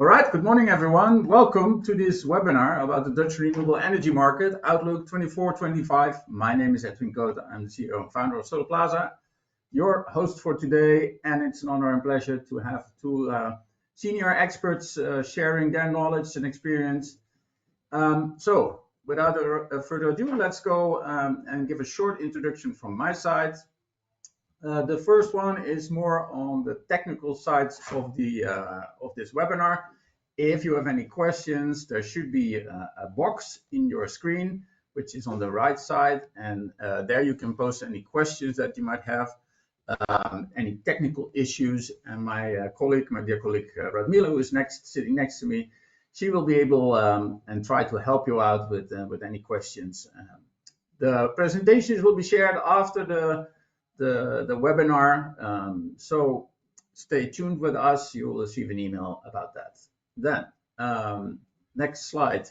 All right, good morning, everyone. Welcome to this webinar about the Dutch renewable energy market, Outlook 24-25. My name is Edwin Koot. I'm the CEO and founder of Solarplaza, your host for today, and it's an honor and pleasure to have two senior experts sharing their knowledge and experience. So, without further ado, let's go and give a short introduction from my side. The first one is more on the technical sides of this webinar. If you have any questions, there should be a box in your screen, which is on the right side, and there you can post any questions that you might have, any technical issues, and my dear colleague Radmila, who is sitting next to me, she will be able and try to help you out with any questions. The presentations will be shared after the webinar, so stay tuned with us. You will receive an email about that. Then next slide,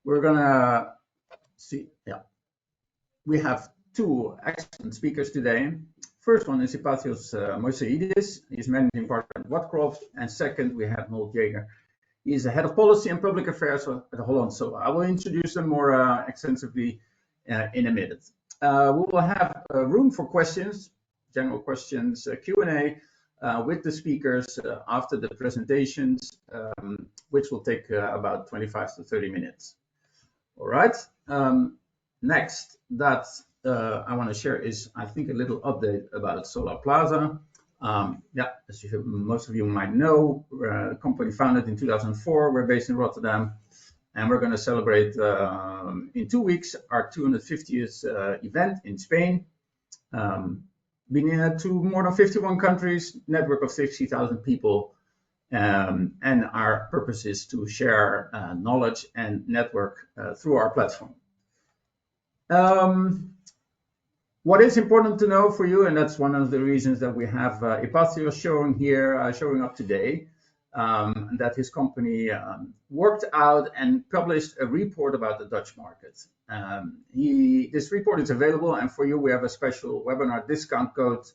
we're gonna see, we have two excellent speakers today. First one is Ypatios Moysiadis. He's managing partner at Wattcrop, and second we have Nold Jaeger. He's the head of policy and public affairs at Holland. So I will introduce them more extensively in a minute. We will have room for questions, general questions, Q&A with the speakers after the presentations, which will take about 25 to 30 minutes. All right. Next that I want to share is, I think, a little update about Solarplaza. As most of you might know, we're a company founded in 2004. We're based in Rotterdam. And we're going to celebrate in 2 weeks our 250th event in Spain. Been to more than 51 countries, network of 60,000 people. And our purpose is to share knowledge and network through our platform. What is important to know for you, and that's one of the reasons that we have Ypatios showing up today, that his company worked out and published a report about the Dutch market. This report is available, and for you we have a special webinar discount code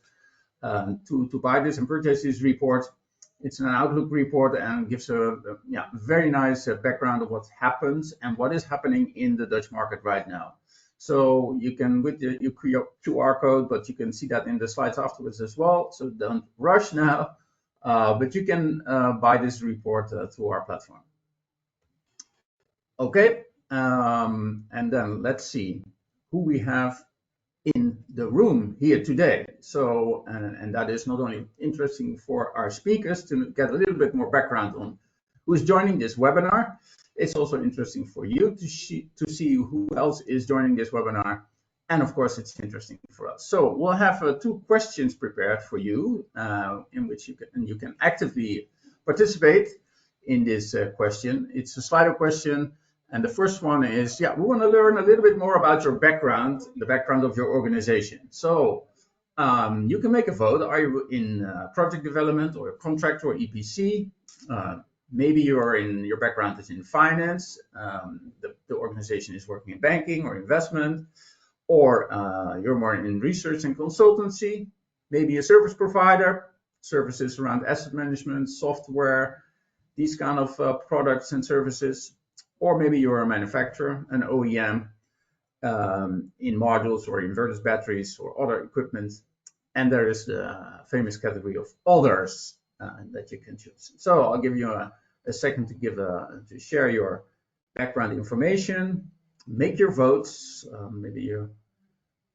to buy this and purchase this report. It's an Outlook report and gives a very nice background of what happens and what is happening in the Dutch market right now. So you can, with your QR code, but you can see that in the slides afterwards as well. So don't rush now. But you can buy this report through our platform. Okay, and then let's see who we have in the room here today. So, and that is not only interesting for our speakers to get a little bit more background on who's joining this webinar, it's also interesting for you to see who else is joining this webinar. And of course, it's interesting for us. So we'll have two questions prepared for you, in which you can actively participate in this question. It's a Slido question, and the first one is, we want to learn a little bit more about your background, the background of your organization. So you can make a vote. Are you in project development or contract or EPC? Maybe your background is in finance. The organization is working in banking or investment. Or you're more in research and consultancy, maybe a service provider, services around asset management, software, these kind of products and services. Or maybe you're a manufacturer, an OEM in modules or inverters, batteries, or other equipment. And there is the famous category of others that you can choose. So I'll give you a second to share your background information. Make your votes. Maybe you're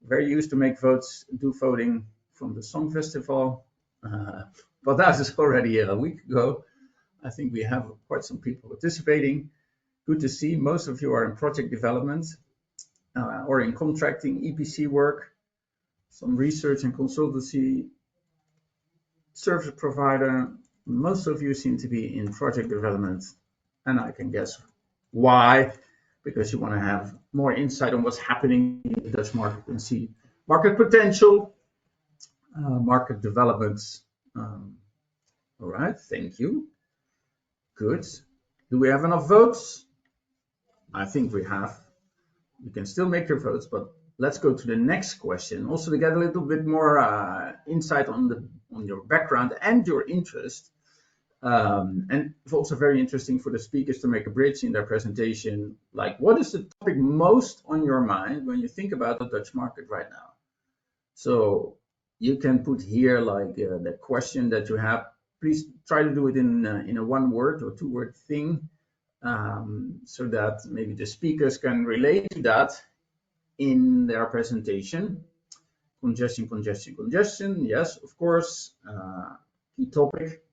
very used to do voting from the Song Festival, but that is already a week ago. I think we have quite some people participating. Good to see. Most of you are in project development or in contracting, EPC work, some research and consultancy, service provider. Most of you seem to be in project development, and I can guess why. Because you want to have more insight on what's happening in the Dutch market and see market potential, market developments. All right, thank you. Good. Do we have enough votes? I think we have. You can still make your votes, but let's go to the next question. Also to get a little bit more insight on your background and your interest. And it's also very interesting for the speakers to make a bridge in their presentation, like what is the topic most on your mind when you think about the Dutch market right now? So you can put here like the question that you have. Please try to do it in a one word or two word thing, so that maybe the speakers can relate to that in their presentation. Congestion, congestion, congestion. Yes, of course. Key topic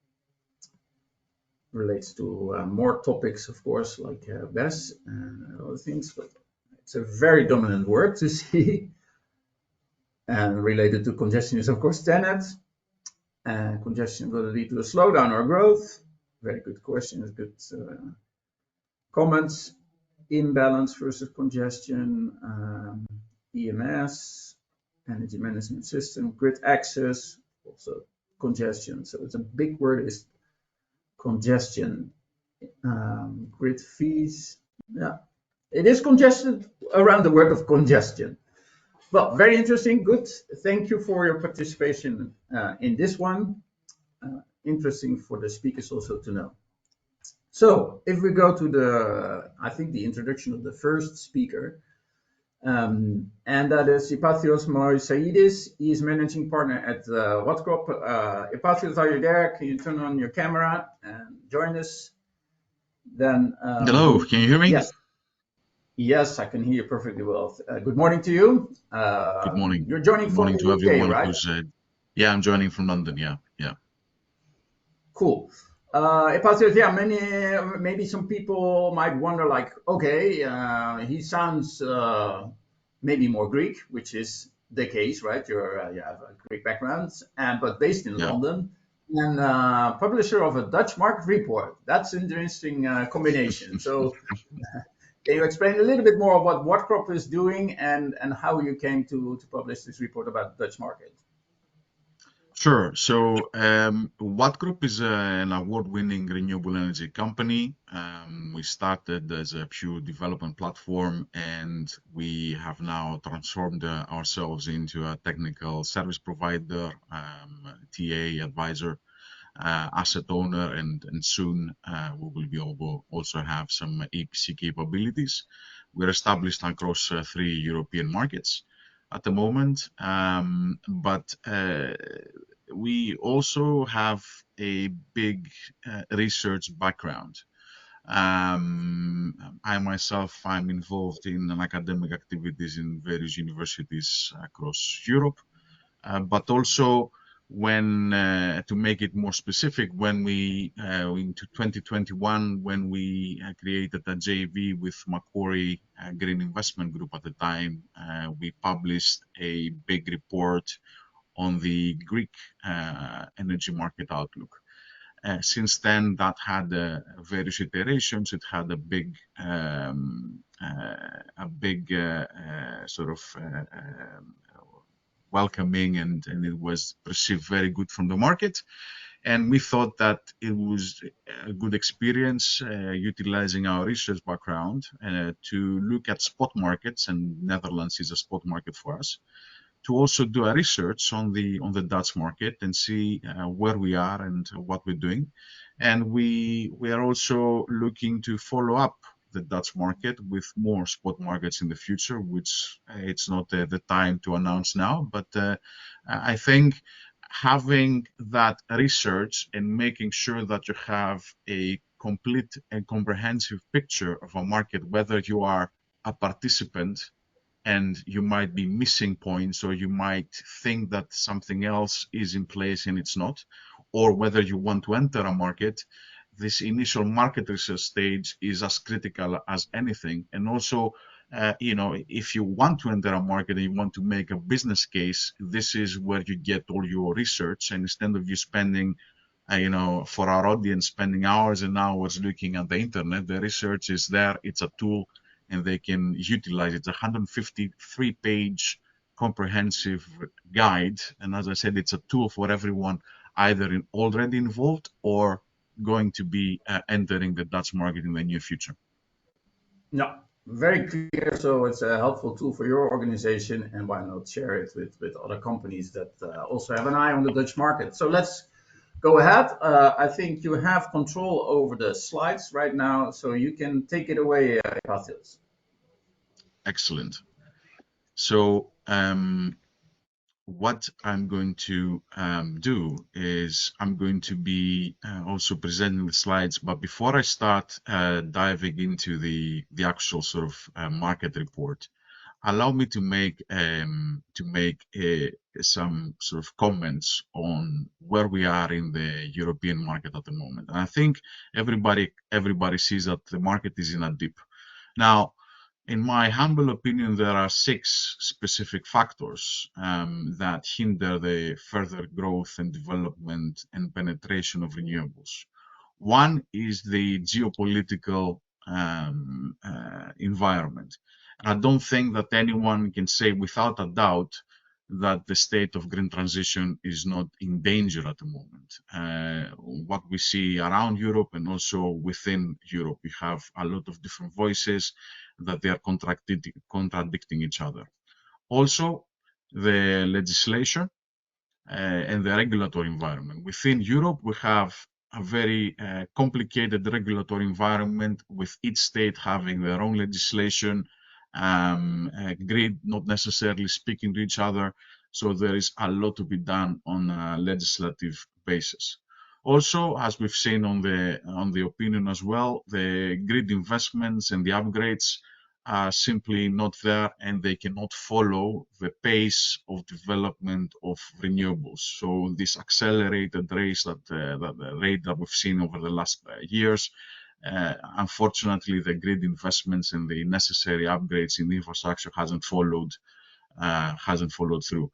relates to more topics, of course, like BES and other things, but it's a very dominant word to see. And related to congestion is, of course, TENET. And congestion will lead to a slowdown or growth. Very good questions, good comments. Imbalance versus congestion, EMS, energy management system, grid access, also congestion. So it's a big word, is congestion. Grid fees, yeah, it is congested around the word of congestion. Well, very interesting, good. Thank you for your participation in this one. Interesting for the speakers also to know. So if we go to the, I think the introduction of the first speaker, and that is Ypatios Moysiadis. He is managing partner at Wattcrop. Ypatios, are you there? Can you turn on your camera and join us? Then hello, can you hear me? Yes. Yes, I can hear you perfectly well. Good morning to you. Good morning. You're joining Good from morning the to UK, everyone right? who's yeah, I'm joining from London. Yeah. Cool. Ypatios, yeah, maybe some people might wonder, like, okay, he sounds maybe more Greek, which is the case, right? You have a Greek background, but based in London, and publisher of a Dutch market report. That's an interesting combination. So, can you explain a little bit more of what Wattcrop is doing and how you came to publish this report about the Dutch market? Sure. So, Wattcrop is an award-winning renewable energy company. We started as a pure development platform, and we have now transformed ourselves into a technical service provider, TA advisor, asset owner, and soon we will be able also have some EPC capabilities. We're established across 3 European markets at the moment, but we also have a big research background. I myself, I'm involved in academic activities in various universities across Europe, but also when, to make it more specific, when we, into 2021, when we created a JV with Macquarie Green Investment Group at the time, we published a big report on the Greek energy market outlook. Since then, that had various iterations. It had a big sort of welcoming, and it was perceived very good from the market. And we thought that it was a good experience utilizing our research background to look at spot markets, and Netherlands is a spot market for us, to also do a research on the Dutch market and see where we are and what we're doing. And we are also looking to follow up the Dutch market with more spot markets in the future, which it's not the time to announce now. But I think having that research and making sure that you have a complete and comprehensive picture of a market, whether you are a participant and you might be missing points, or you might think that something else is in place and it's not, or whether you want to enter a market, this initial market research stage is as critical as anything. And also, if you want to enter a market and you want to make a business case, this is where you get all your research. And instead of you spending, for our audience, spending hours and hours looking at the internet, the research is there. It's a tool, and they can utilize it. It's a 153-page comprehensive guide. And as I said, it's a tool for everyone either already involved or going to be entering the Dutch market in the near future. No, very clear. So it's a helpful tool for your organization, and why not share it with other companies that also have an eye on the Dutch market. So let's go ahead. I think you have control over the slides right now, so you can take it away, Ypatios. Excellent. So what I'm going to do is I'm going to be also presenting the slides, but before I start diving into the actual sort of market report, allow me to make some sort of comments on where we are in the European market at the moment. And I think everybody sees that the market is in a dip. Now, in my humble opinion, there are 6 specific factors that hinder the further growth and development and penetration of renewables. One is the geopolitical environment. I don't think that anyone can say without a doubt that the state of green transition is not in danger at the moment. What we see around Europe and also within Europe, we have a lot of different voices that they are contradicting each other. Also, the legislation and the regulatory environment. Within Europe, we have a very complicated regulatory environment with each state having their own legislation, grid not necessarily speaking to each other. So there is a lot to be done on a legislative basis. Also, as we've seen on the opinion as well, the grid investments and the upgrades are simply not there, and they cannot follow the pace of development of renewables. So this accelerated race the rate that we've seen over the last years, unfortunately, the grid investments and the necessary upgrades in the infrastructure hasn't followed through.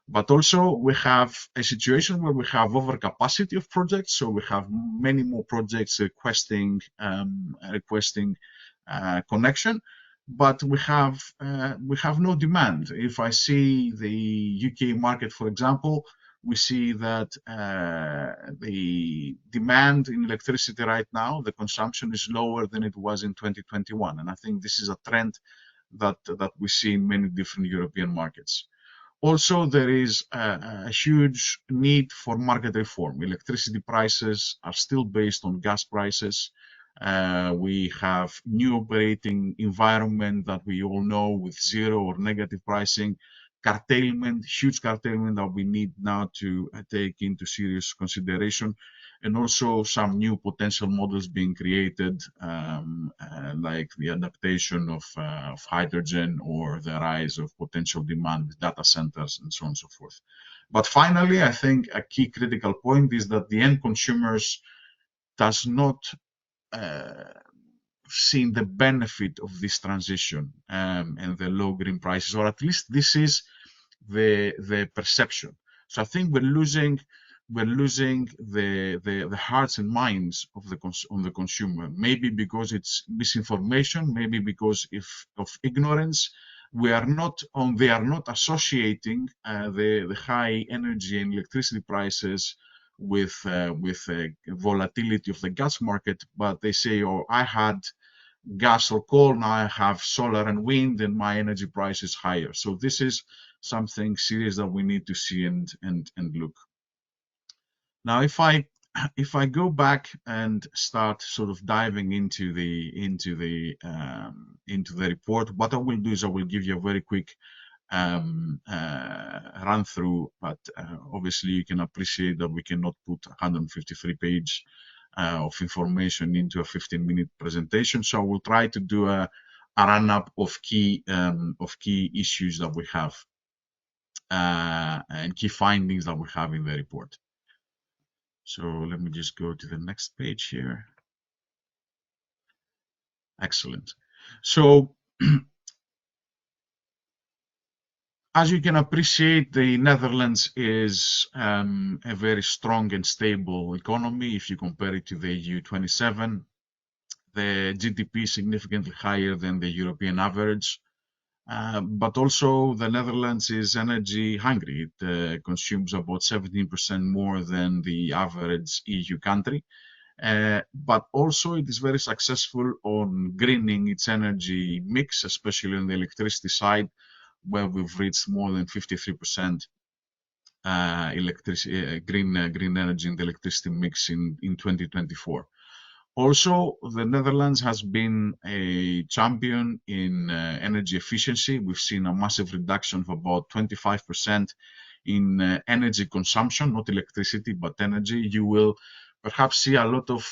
But also we have a situation where we have overcapacity of projects. So we have many more projects requesting connection, but we have no demand. If I see the UK market, for example, we see that the demand in electricity right now, the consumption is lower than it was in 2021, and I think this is a trend that we see in many different European markets. Also, there is a huge need for market reform. Electricity prices are still based on gas prices. We have new operating environment that we all know with zero or negative pricing, huge curtailment that we need now to take into serious consideration, and also some new potential models being created, like the adaptation of hydrogen or the rise of potential demand with data centers and so on and so forth. But finally, I think a key critical point is that the end consumers does not seen the benefit of this transition and the low green prices, or at least this is the perception. So I think we're losing the hearts and minds of the consumer. Maybe because it's misinformation, maybe because of ignorance. They are not associating the high energy and electricity prices with volatility of the gas market, but they say, oh, I had gas or coal, now I have solar and wind, and my energy price is higher. So this is something serious that we need to see and look. Now, if I go back and start sort of diving into the report, what I will do is I will give you a very quick run through, but obviously you can appreciate that we cannot put 153 pages of information into a 15-minute presentation. So I will try to do a run-up of key issues that we have and key findings that we have in the report. So let me just go to the next page here. Excellent. So as you can appreciate, the Netherlands is a very strong and stable economy. If you compare it to the EU27, the GDP is significantly higher than the European average. But also the Netherlands is energy hungry. It consumes about 17% more than the average EU country. But also it is very successful on greening its energy mix, especially on the electricity side, where we've reached more than 53% green energy in the electricity mix in 2024. Also, the Netherlands has been a champion in energy efficiency. We've seen a massive reduction of about 25% in energy consumption, not electricity, but energy. You will perhaps see a lot of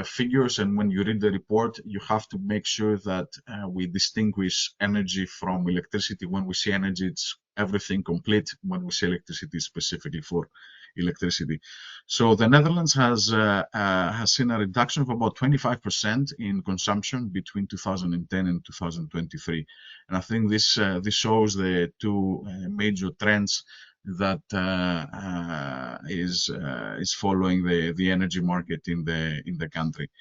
figures, and when you read the report, you have to make sure that we distinguish energy from electricity. When we say energy, it's everything complete. When we say electricity, specifically for electricity. So the Netherlands has seen a reduction of about 25% in consumption between 2010 and 2023, and I think this shows the two major trends that is following the energy market in the country.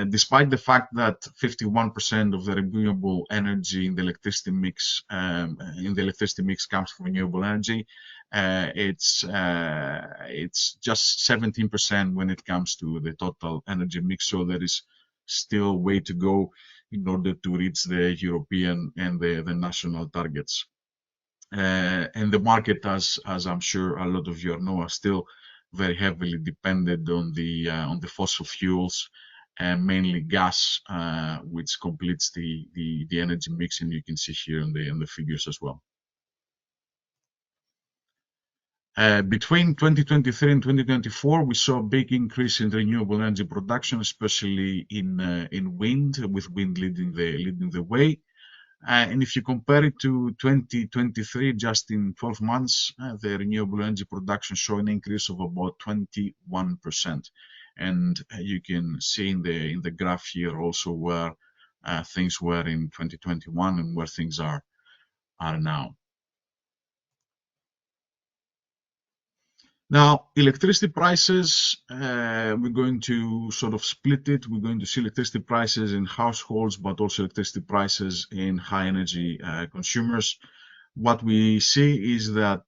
Despite the fact that 51% of the renewable energy in the electricity mix comes from renewable energy, it's just 17% when it comes to the total energy mix. So there is still way to go in order to reach the European and the national targets. And the market, as I'm sure a lot of you know, are still very heavily dependent on the fossil fuels, and mainly gas, which completes the energy mix, and you can see here in the figures as well. Between 2023 and 2024, we saw a big increase in renewable energy production, especially in wind, with wind leading the way. And if you compare it to 2023, just in 12 months, the renewable energy production showed an increase of about 21%. And you can see in the graph here also where things were in 2021 and where things are now. Now, electricity prices, we're going to sort of split it. We're going to see electricity prices in households, but also electricity prices in high energy consumers. What we see is that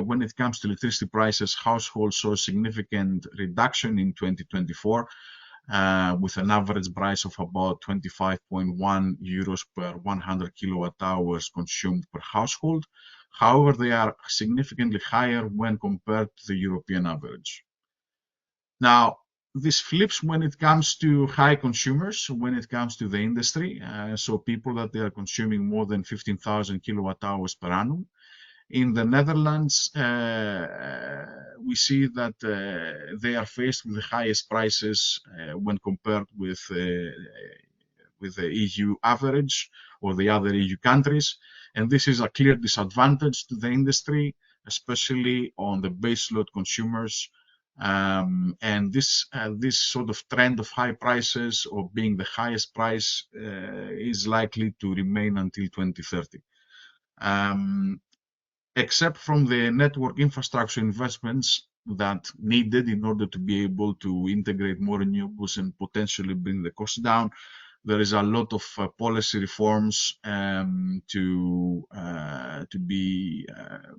when it comes to electricity prices, households saw a significant reduction in 2024, with an average price of about 25.1 euros per 100 kilowatt hours consumed per household. However, they are significantly higher when compared to the European average. Now, this flips when it comes to high consumers, when it comes to the industry, so people that they are consuming more than 15,000 kilowatt hours per annum. In the Netherlands, we see that they are faced with the highest prices when compared with the EU average or the other EU countries. And this is a clear disadvantage to the industry, especially on the baseload consumers. And this sort of trend of high prices or being the highest price is likely to remain until 2030. Except from the network infrastructure investments that needed in order to be able to integrate more renewables and potentially bring the cost down, there is a lot of policy reforms to be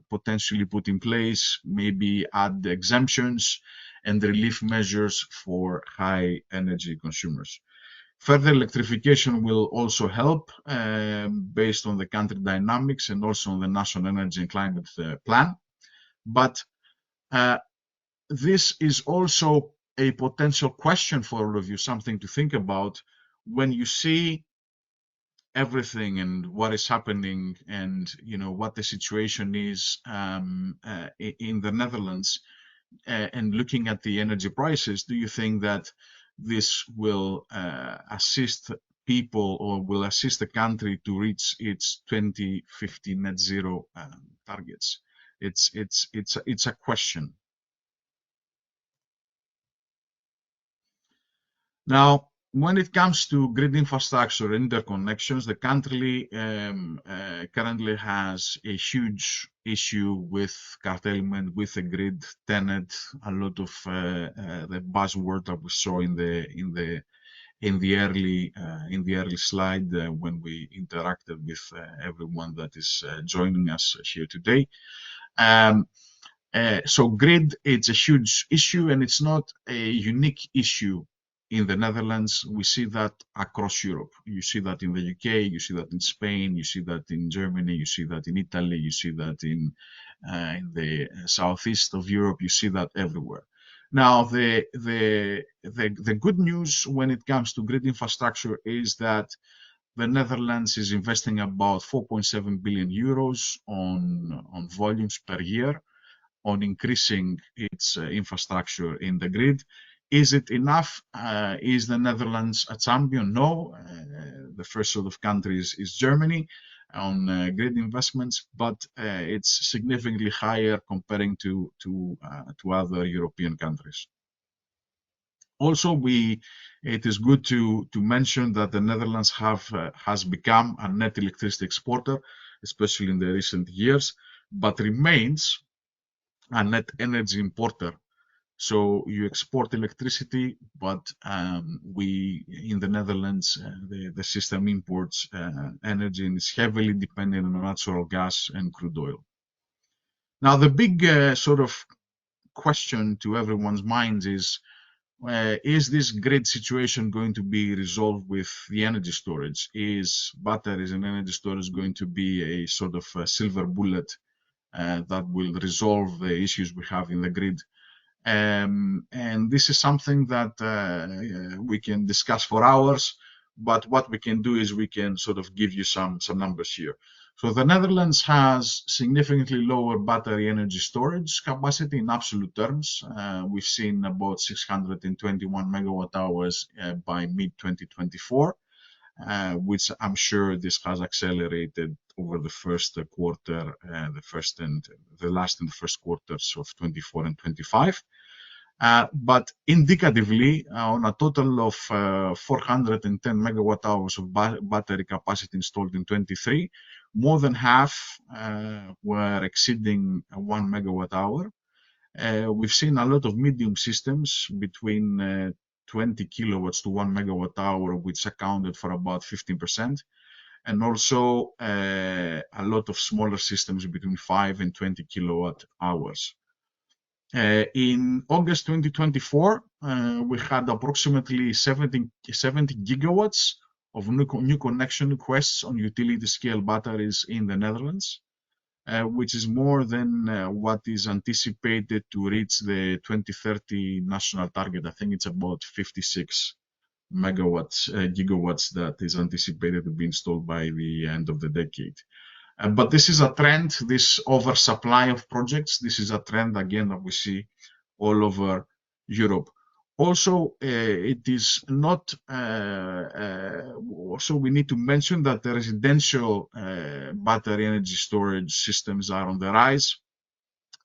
potentially put in place, maybe add exemptions and relief measures for high energy consumers. Further electrification will also help based on the country dynamics and also on the National Energy and Climate Plan. But this is also a potential question for all of you, something to think about when you see everything and what is happening and what the situation is in the Netherlands and looking at the energy prices. Do you think that this will assist people or will assist the country to reach its 2050 net zero targets? It's a question. Now, when it comes to grid infrastructure interconnections, the country currently has a huge issue with curtailment, with the grid tenet. A lot of the buzzword that we saw in the early slide when we interacted with everyone that is joining us here today. So grid, it's a huge issue, and it's not a unique issue in the Netherlands. We see that across Europe. You see that in the UK, you see that in Spain, you see that in Germany, you see that in Italy, you see that in the southeast of Europe, you see that everywhere. Now, the good news when it comes to grid infrastructure is that the Netherlands is investing about 4.7 billion euros on volumes per year on increasing its infrastructure in the grid. Is it enough? Is the Netherlands a champion? No. The first sort of countries is Germany on grid investments, but it's significantly higher comparing to other European countries. Also, it is good to mention that the Netherlands has become a net electricity exporter, especially in the recent years, but remains a net energy importer. So you export electricity, but we in the Netherlands, the system imports energy and is heavily dependent on natural gas and crude oil. Now, the big sort of question to everyone's minds is this grid situation going to be resolved with the energy storage? Is batteries and energy storage going to be a sort of a silver bullet that will resolve the issues we have in the grid? And this is something that we can discuss for hours, but what we can do is we can sort of give you some numbers here. So the Netherlands has significantly lower battery energy storage capacity in absolute terms. We've seen about 621 megawatt hours by mid-2024, which I'm sure this has accelerated over the first quarter, the last and the first quarters of 24 and 25. But indicatively, on a total of 410 megawatt hours of battery capacity installed in 23, more than half were exceeding 1 megawatt hour. We've seen a lot of medium systems between 20 kilowatts to 1 megawatt hour, which accounted for about 15%, and also a lot of smaller systems between 5 and 20 kilowatt hours. In August 2024, we had approximately 70 gigawatts of new connection requests on utility scale batteries in the Netherlands, which is more than what is anticipated to reach the 2030 national target. I think it's about 56 gigawatts that is anticipated to be installed by the end of the decade. But this is a trend, this oversupply of projects. This is a trend, again, that we see all over Europe. Also, it is not, also we need to mention that the residential battery energy storage systems are on the rise,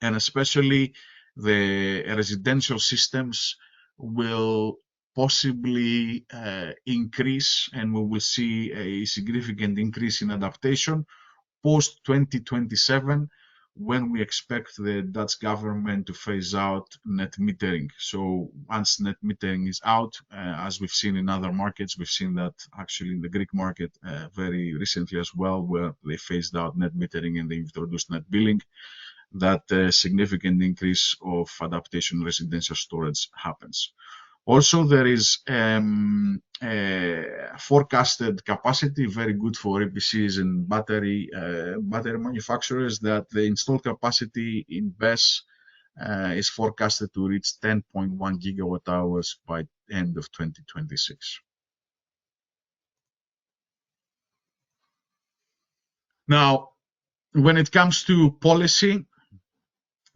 and especially the residential systems will possibly increase, and we will see a significant increase in adaptation post 2027, when we expect the Dutch government to phase out net metering. So once net metering is out, as we've seen in other markets, we've seen that actually in the Greek market very recently as well, where they phased out net metering and they introduced net billing, that significant increase of adaptation residential storage happens. Also, there is forecasted capacity, very good for EPCs and battery manufacturers, that the installed capacity in BESS is forecasted to reach 10.1 gigawatt hours by end of 2026. Now, when it comes to policy,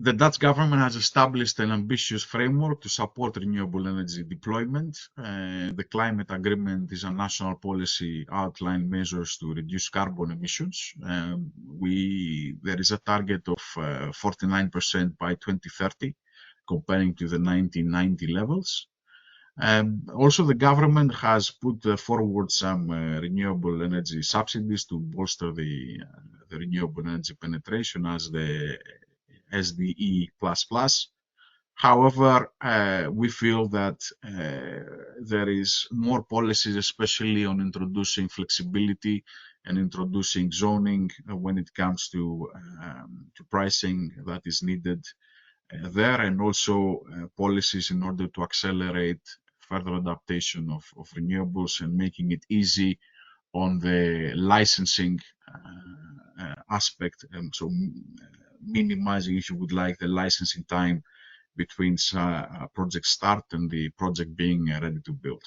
the Dutch government has established an ambitious framework to support renewable energy deployment. The climate agreement is a national policy outline measures to reduce carbon emissions. There is a target of 49% by 2030, comparing to the 1990 levels. Also, the government has put forward some renewable energy subsidies to bolster the renewable energy penetration as the SDE++. However, we feel that there is more policies, especially on introducing flexibility and introducing zoning when it comes to pricing, that is needed there, and also policies in order to accelerate further adaptation of renewables and making it easy on the licensing aspect, so minimizing, if you would like, the licensing time between project start and the project being ready to build.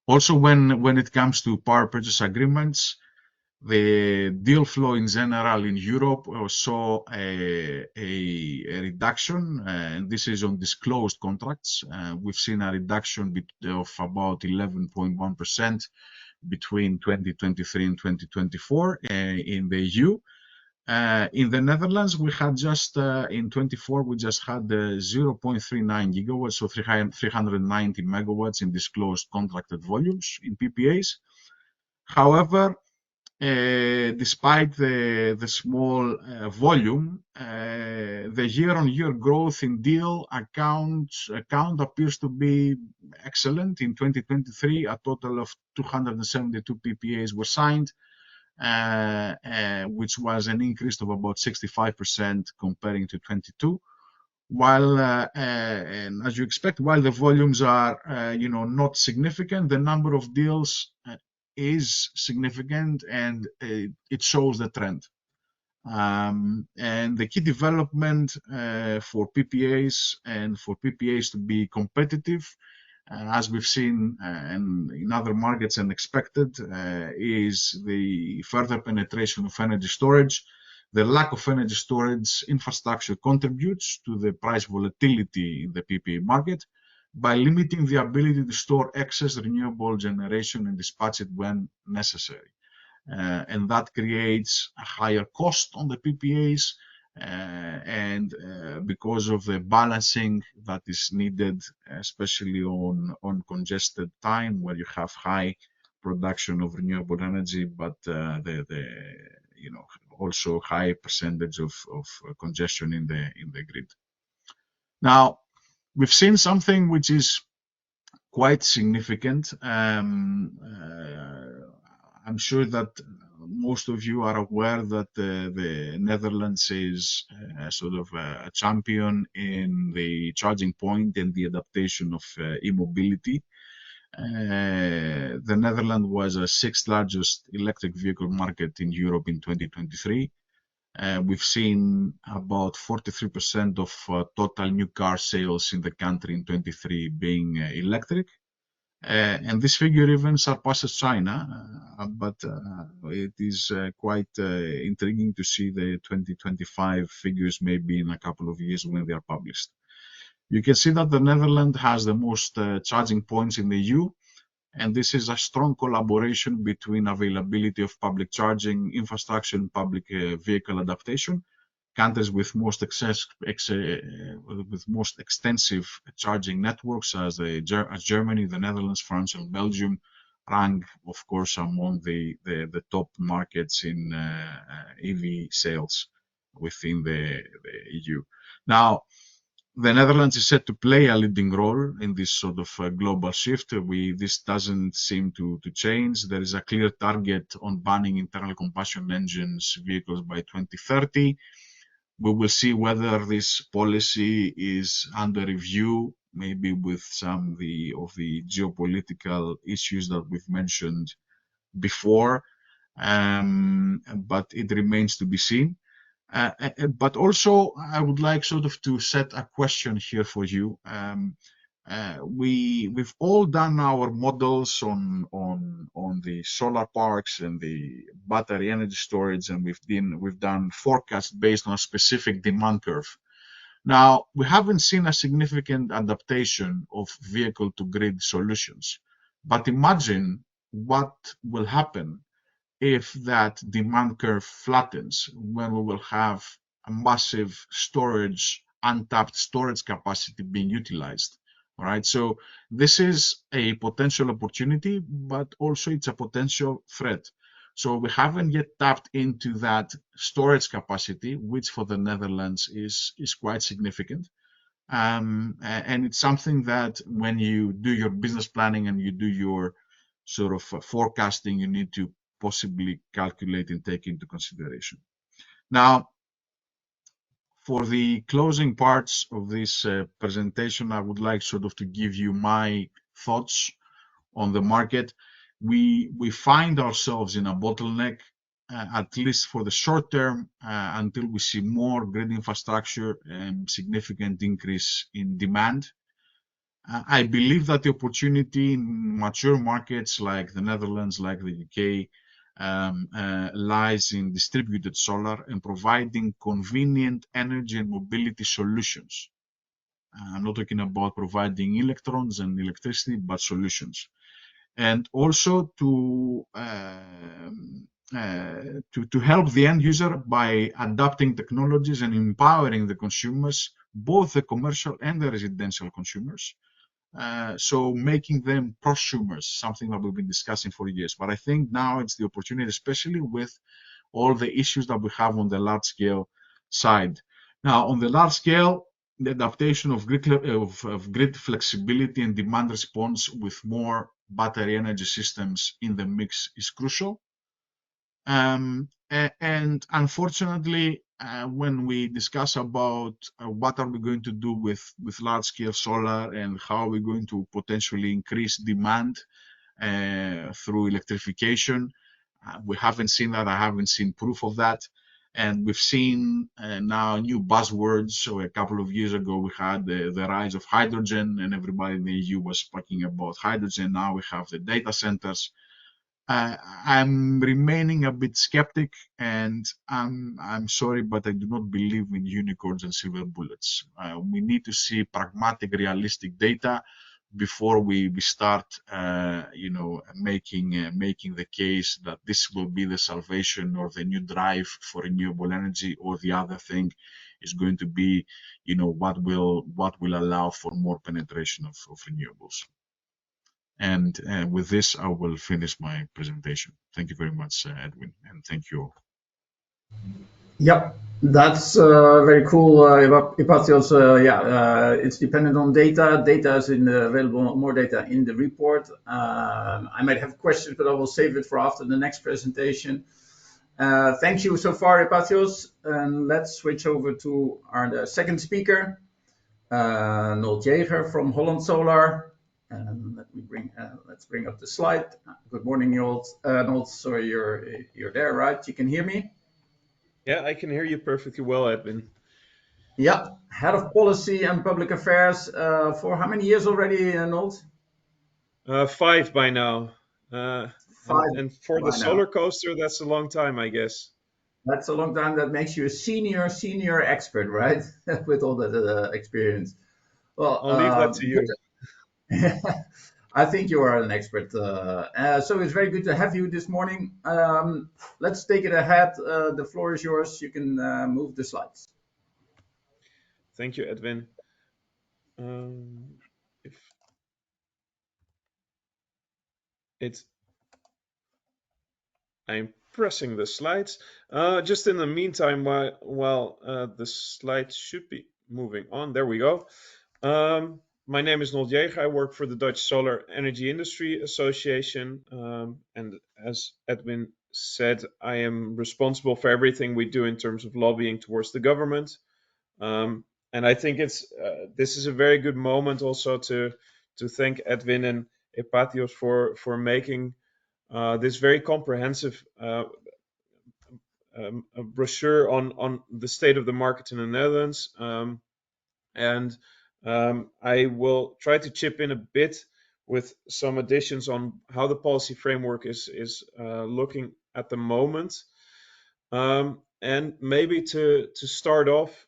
Also, when it comes to power purchase agreements, the deal flow in general in Europe saw a reduction, and this is on disclosed contracts. We've seen a reduction of about 11.1% between 2023 and 2024 in the EU. In the Netherlands, we had just in 24, we just had 0.39 gigawatts, so 390 megawatts in disclosed contracted volumes in PPAs. However, despite the small volume, the year-on-year growth in deal count appears to be excellent. In 2023, a total of 272 PPAs were signed, which was an increase of about 65% comparing to 22. While, and as you expect, while the volumes are, not significant, the number of deals is significant, and it shows the trend. And the key development for PPAs and for PPAs to be competitive, as we've seen and in other markets and expected, is the further penetration of energy storage. The lack of energy storage infrastructure contributes to the price volatility in the PPA market by limiting the ability to store excess renewable generation and dispatch it when necessary. And that creates a higher cost on the PPAs, and because of the balancing that is needed, especially on congested time where you have high production of renewable energy, but also high percentage of congestion in the grid. Now, we've seen something which is quite significant. I'm sure that most of you are aware that the Netherlands is sort of a champion in the charging point and the adaptation of e-mobility. The Netherlands was the sixth largest electric vehicle market in Europe in 2023. We've seen about 43% of total new car sales in the country in 23 being electric. And this figure even surpasses China, but it is quite intriguing to see the 2025 figures maybe in a couple of years when they are published. You can see that the Netherlands has the most charging points in the EU, and this is a strong collaboration between availability of public charging infrastructure and public vehicle adaptation. Countries with most extensive charging networks, as Germany, the Netherlands, France, and Belgium, rank, of course, among the top markets in EV sales within the EU. Now, the Netherlands is set to play a leading role in this sort of global shift. This doesn't seem to change. There is a clear target on banning internal combustion engines vehicles by 2030. We will see whether this policy is under review, maybe with some of the geopolitical issues that we've mentioned before, but it remains to be seen. But also, I would like sort of to set a question here for you. We've all done our models on the solar parks and the battery energy storage, and we've done forecasts based on a specific demand curve. Now, we haven't seen a significant adaptation of vehicle to grid solutions, but imagine what will happen if that demand curve flattens, when we will have a massive storage, untapped storage capacity being utilized. All right, so this is a potential opportunity, but also it's a potential threat. So we haven't yet tapped into that storage capacity, which for the Netherlands is quite significant. And it's something that when you do your business planning and you do your sort of forecasting, you need to possibly calculate and take into consideration. Now, for the closing parts of this presentation, I would like sort of to give you my thoughts on the market. We find ourselves in a bottleneck, at least for the short term, until we see more grid infrastructure and significant increase in demand. I believe that the opportunity in mature markets like the Netherlands, like the UK, lies in distributed solar and providing convenient energy and mobility solutions. I'm not talking about providing electrons and electricity, but solutions. And also to help the end user by adapting technologies and empowering the consumers, both the commercial and the residential consumers. So making them prosumers, something that we've been discussing for years. But I think now it's the opportunity, especially with all the issues that we have on the large scale side. Now, on the large scale, the adaptation of grid flexibility and demand response with more battery energy systems in the mix is crucial. And unfortunately, when we discuss about what are we going to do with large-scale solar and how are we going to potentially increase demand through electrification, we haven't seen that. I haven't seen proof of that. And we've seen now new buzzwords. So a couple of years ago, we had the rise of hydrogen, and everybody in the EU was speaking about hydrogen. Now we have the data centers. I'm remaining a bit skeptic, and I'm sorry, but I do not believe in unicorns and silver bullets. We need to see pragmatic, realistic data before we start, making the case that this will be the salvation or the new drive for renewable energy, or the other thing is going to be, what will allow for more penetration of renewables. And with this, I will finish my presentation. Thank you very much, Edwin, and thank you all. Yep, that's very cool, Ypatios. It's dependent on data. Data is available, more data in the report. I might have questions, but I will save it for after the next presentation. Thank you so far, Ypatios. And let's switch over to our second speaker, Nold Jaeger from Holland Solar. And let's bring up the slide. Good morning, Nold. Sorry, you're there, right? You can hear me? Yeah, I can hear you perfectly well, Edwin. Yeah, Head of Policy and Public Affairs for how many years already, Nold? 5 by now. 5. And for the solar coaster, that's a long time, I guess. That's a long time. That makes you a senior expert, right? With all the experience. Well, I'll leave that to you. I think you are an expert. So it's very good to have you this morning. Let's take it ahead. The floor is yours. You can move the slides. Thank you, Edwin. I'm pressing the slides. Just in the meantime, while the slides should be moving on, there we go. My name is Nold Jaeger. I work for the Dutch Solar Energy Industry Association. And as Edwin said, I am responsible for everything we do in terms of lobbying towards the government. And I think this is a very good moment also to thank Edwin and Ypatios for making this very comprehensive brochure on the state of the market in the Netherlands. I will try to chip in a bit with some additions on how the policy framework is looking at the moment. And maybe to start off,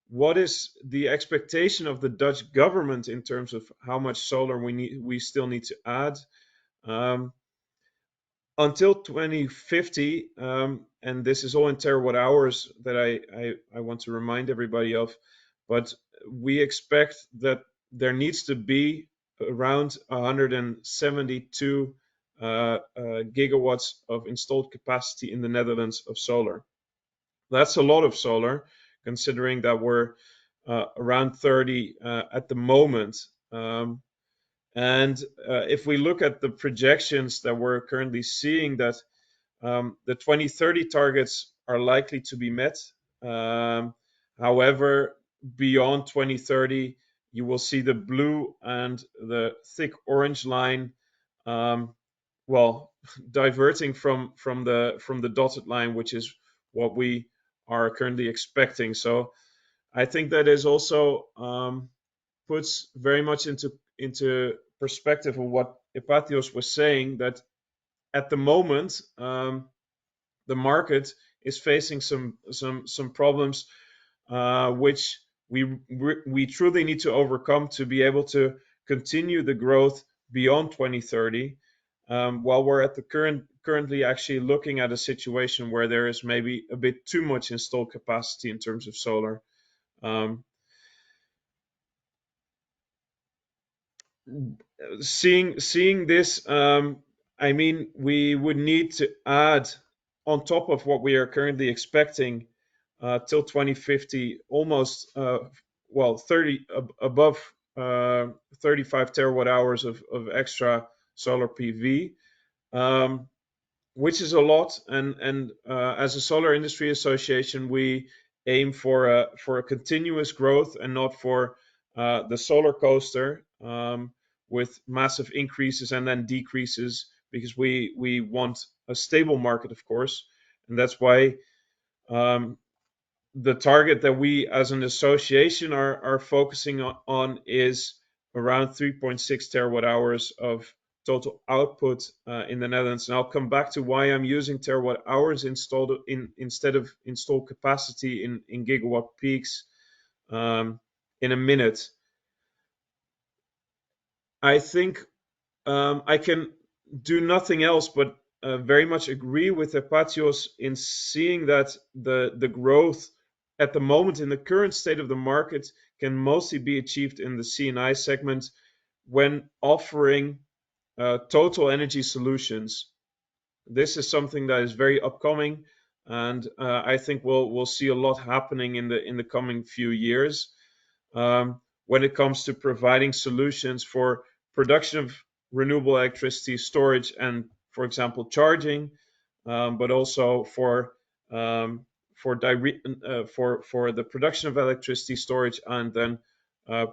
what is the expectation of the Dutch government in terms of how much solar we still need to add? Until 2050, and this is all in terawatt hours that I want to remind everybody of, but we expect that there needs to be around 172 gigawatts of installed capacity in the Netherlands of solar. That's a lot of solar, considering that we're around 30 at the moment. And if we look at the projections that we're currently seeing, that the 2030 targets are likely to be met, However, beyond 2030, you will see the blue and the thick orange line, well, diverting from the dotted line, which is what we are currently expecting. So I think that is also puts very much into perspective of what Ypatios was saying, that at the moment the market is facing some problems which we truly need to overcome to be able to continue the growth beyond 2030. While we're at the currently actually looking at a situation where there is maybe a bit too much installed capacity in terms of solar. Seeing this, I mean, we would need to add on top of what we are currently expecting till 2050, almost above 35 terawatt hours of extra solar PV, which is a lot. And as a solar industry association, we aim for a continuous growth and not for the solar coaster with massive increases and then decreases, because we want a stable market, of course. And that's why the target that we as an association are focusing on is around 3.6 terawatt hours of total output in the Netherlands. And I'll come back to why I'm using terawatt hours instead of installed capacity in gigawatt peaks in a minute. I think I can do nothing else but very much agree with Ypatios in seeing that the growth at the moment in the current state of the market can mostly be achieved in the C&I segment when offering total energy solutions. This is something that is very upcoming, and I think we'll see a lot happening in the coming few years when it comes to providing solutions for production of renewable electricity storage and, for example, charging, but also for the production of electricity storage and then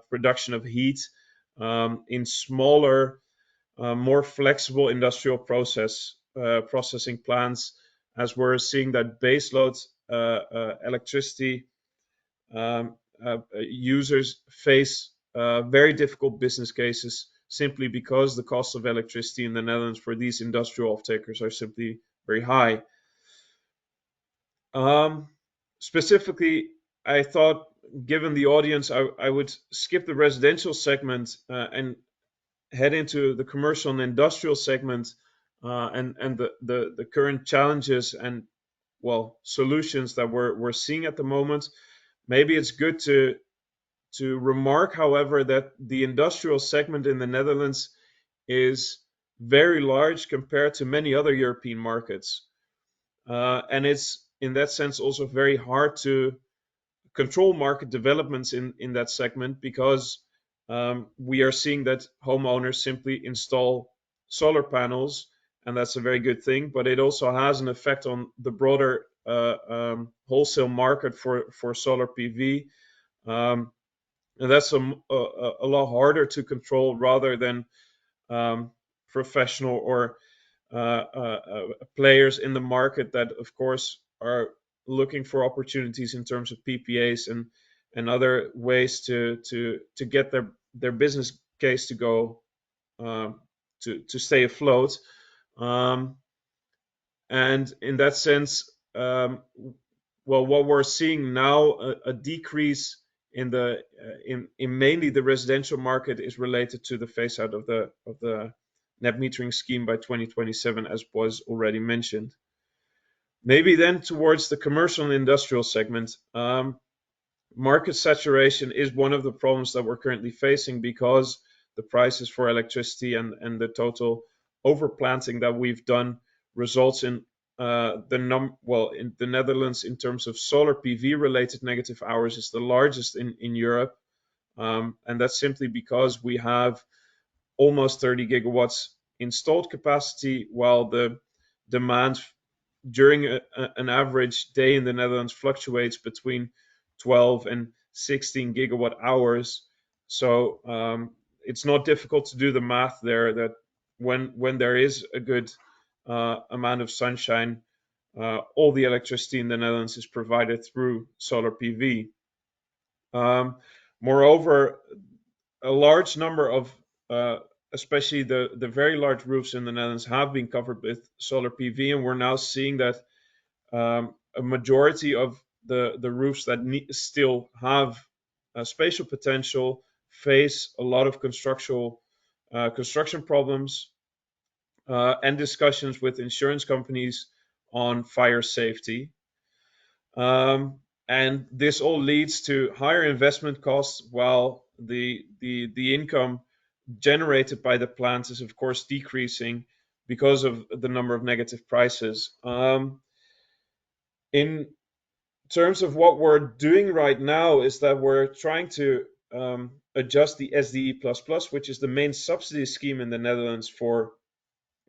production of heat in smaller, more flexible industrial processing plants, as we're seeing that baseload electricity users face very difficult business cases simply because the cost of electricity in the Netherlands for these industrial off-takers are simply very high. Specifically, I thought, given the audience, I would skip the residential segment and head into the commercial and industrial segment and the current challenges and, well, solutions that we're seeing at the moment. Maybe it's good to remark, however, that the industrial segment in the Netherlands is very large compared to many other European markets. And it's, in that sense, also very hard to control market developments in that segment, because we are seeing that homeowners simply install solar panels, and that's a very good thing, but it also has an effect on the broader wholesale market for solar PV. And that's a lot harder to control rather than professional or players in the market that, of course, are looking for opportunities in terms of PPAs and other ways to get their business case to go to stay afloat. And in that sense, well, what we're seeing now, a decrease in mainly the residential market, is related to the phase out of the net metering scheme by 2027, as was already mentioned. Maybe then towards the commercial and industrial segment, market saturation is one of the problems that we're currently facing, because the prices for electricity and the total overplanting that we've done results in in the Netherlands, in terms of solar PV related negative hours, is the largest in Europe. And that's simply because we have almost 30 gigawatts installed capacity, while the demand during an average day in the Netherlands fluctuates between 12 and 16 gigawatt hours. So it's not difficult to do the math there, that when there is a good amount of sunshine, all the electricity in the Netherlands is provided through solar PV. Moreover, a large number of, especially the very large roofs in the Netherlands, have been covered with solar PV, and we're now seeing that a majority of the roofs that still have spatial potential face a lot of construction problems and discussions with insurance companies on fire safety. And this all leads to higher investment costs, while the income generated by the plants is of course decreasing because of the number of negative prices. In terms of what we're doing right now is that we're trying to adjust the SDE++, which is the main subsidy scheme in the Netherlands for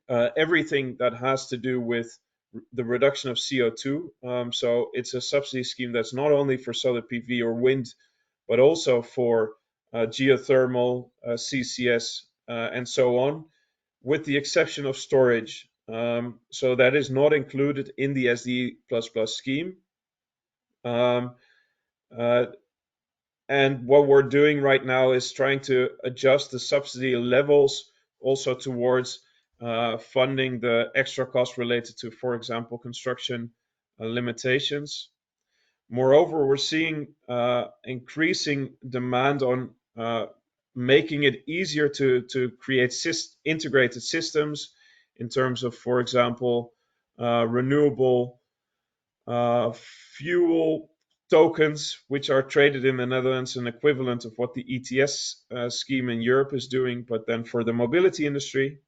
everything that has to do with the reduction of CO2. So it's a subsidy scheme that's not only for solar PV or wind, but also for geothermal, CCS, and so on, with the exception of storage. So that is not included in the SDE++ scheme. And what we're doing right now is trying to adjust the subsidy levels also towards funding the extra costs related to, for example, construction limitations. Moreover, we're seeing increasing demand on making it easier to create integrated systems in terms of, for example, renewable fuel tokens, which are traded in the Netherlands, an equivalent of what the ETS scheme in Europe is doing, but then for the mobility industry.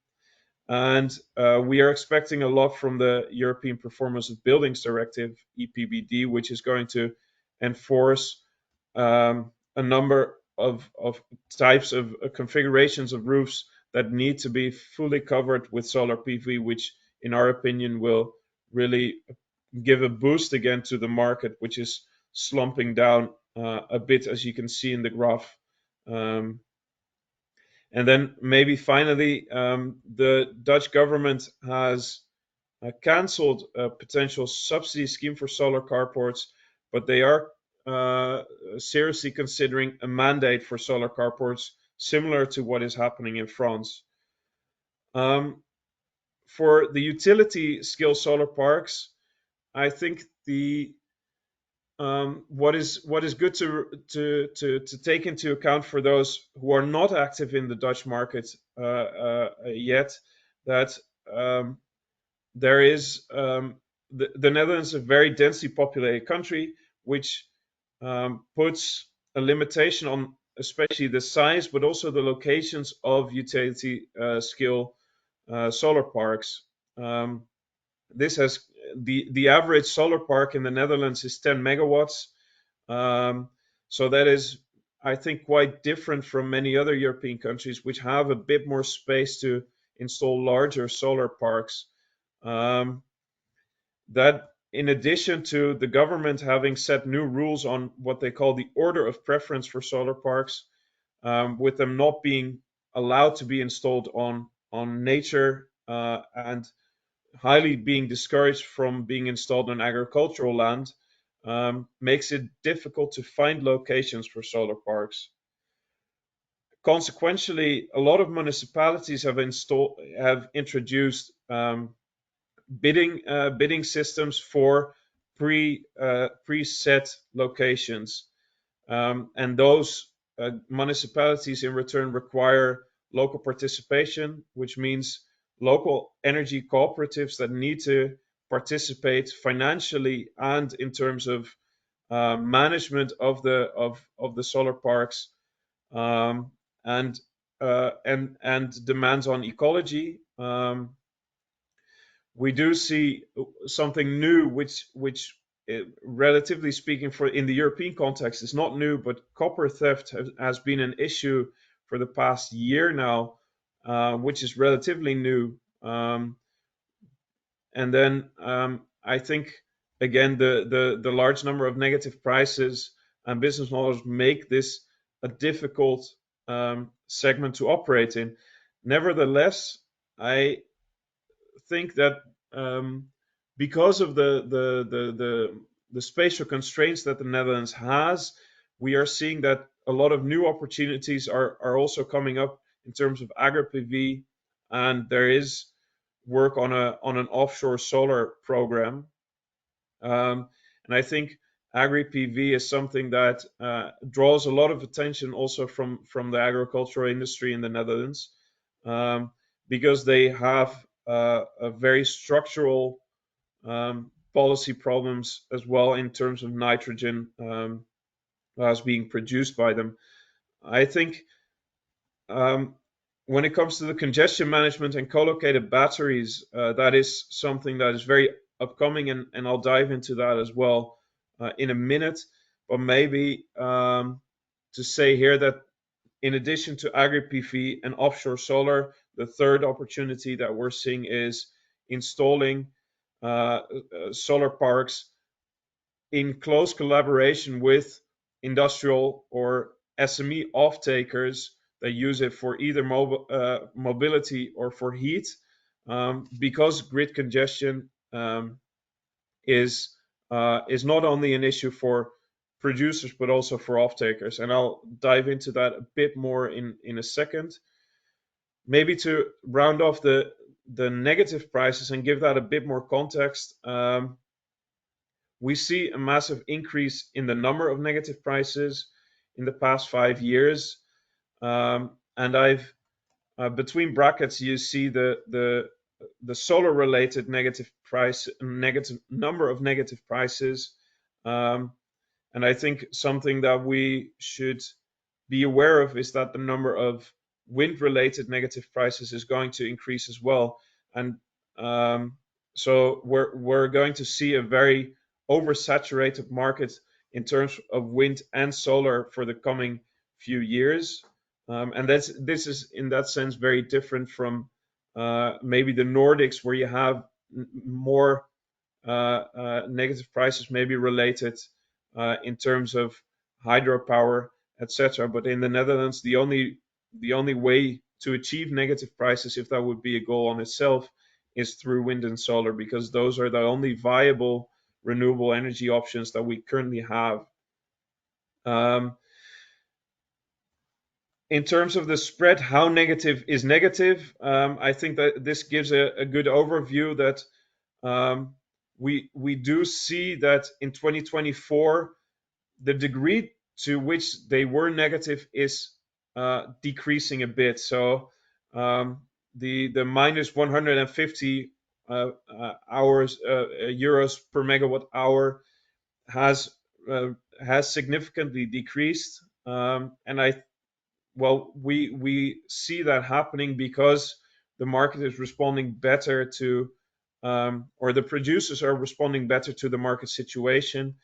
And we are expecting a lot from the European Performance of Buildings Directive, EPBD, which is going to enforce a number of types of configurations of roofs that need to be fully covered with solar PV, which in our opinion will really give a boost again to the market, which is slumping down a bit, as you can see in the graph. And then maybe finally, the Dutch government has cancelled a potential subsidy scheme for solar carports, but they are seriously considering a mandate for solar carports, similar to what is happening in France. For the utility scale solar parks, I think what is good to take into account for those who are not active in the Dutch market yet, that there is the Netherlands is a very densely populated country, which puts a limitation on especially the size, but also the locations of utility scale solar parks. This has the average solar park in the Netherlands is 10 megawatts. So that is, I think, quite different from many other European countries, which have a bit more space to install larger solar parks. That, in addition to the government having set new rules on what they call the order of preference for solar parks, with them not being allowed to be installed on nature and highly being discouraged from being installed on agricultural land, makes it difficult to find locations for solar parks. Consequently, a lot of municipalities have introduced bidding systems for preset locations, and those municipalities in return require local participation, which means local energy cooperatives that need to participate financially and in terms of management of the solar parks, and demands on ecology. We do see something new, which relatively speaking, in the European context is not new, but copper theft has been an issue for the past year now, which is relatively new. And then I think again the large number of negative prices and business models make this a difficult segment to operate in. Nevertheless, I think that because of the spatial constraints that the Netherlands has, we are seeing that a lot of new opportunities are also coming up in terms of Agri-PV, and there is work on an offshore solar program. And I think Agri-PV is something that draws a lot of attention also from the agricultural industry in the Netherlands, because they have a very structural policy problems as well in terms of nitrogen as being produced by them. I think when it comes to the congestion management and co-located batteries, that is something that is very upcoming, and I'll dive into that as well in a minute. But maybe to say here that in addition to Agri-PV and offshore solar, the third opportunity that we're seeing is installing solar parks in close collaboration with industrial or SME offtakers that use it for either mobility or for heat, because grid congestion is not only an issue for producers but also for offtakers, and I'll dive into that a bit more in a second. Maybe to round off the negative prices and give that a bit more context, we see a massive increase in the number of negative prices in the past 5 years, and I've between brackets you see the solar related negative number of negative prices, and I think something that we should be aware of is that the number of wind related negative prices is going to increase as well, and so we're going to see a very oversaturated market in terms of wind and solar for the coming few years, and this is in that sense very different from maybe the Nordics, where you have more negative prices maybe related in terms of hydropower, etc. But in the Netherlands, the only way to achieve negative prices, if that would be a goal on itself, is through wind and solar, because those are the only viable renewable energy options that we currently have. In terms of the spread, how negative is negative? I think that this gives a good overview that we do see that in 2024, the degree to which they were negative is decreasing a bit. So the minus 150 euros per megawatt hour has significantly decreased, and we see that happening because the market is responding better to, or the producers are responding better to the market situation,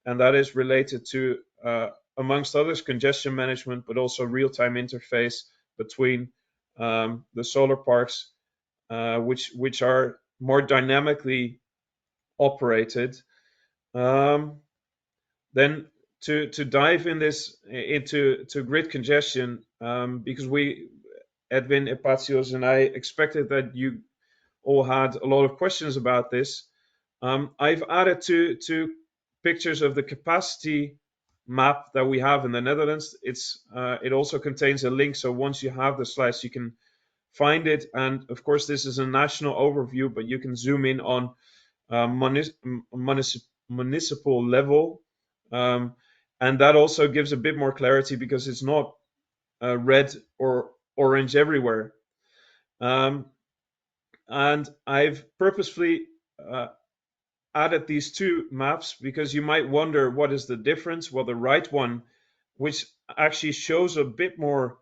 and that is related to, amongst others, congestion management, but also real-time interface between the solar parks, which are more dynamically operated. Then to dive into grid congestion, because Edwin, Ypatios, and I expected that you all had a lot of questions about this. I've added two pictures of the capacity map that we have in the Netherlands. It also contains a link, so once you have the slides, you can find it. And of course, this is a national overview, but you can zoom in on municipal level, and that also gives a bit more clarity because it's not red or orange everywhere. And I've purposefully added these two maps because you might wonder what is the difference. Well, the right one, which actually shows a bit more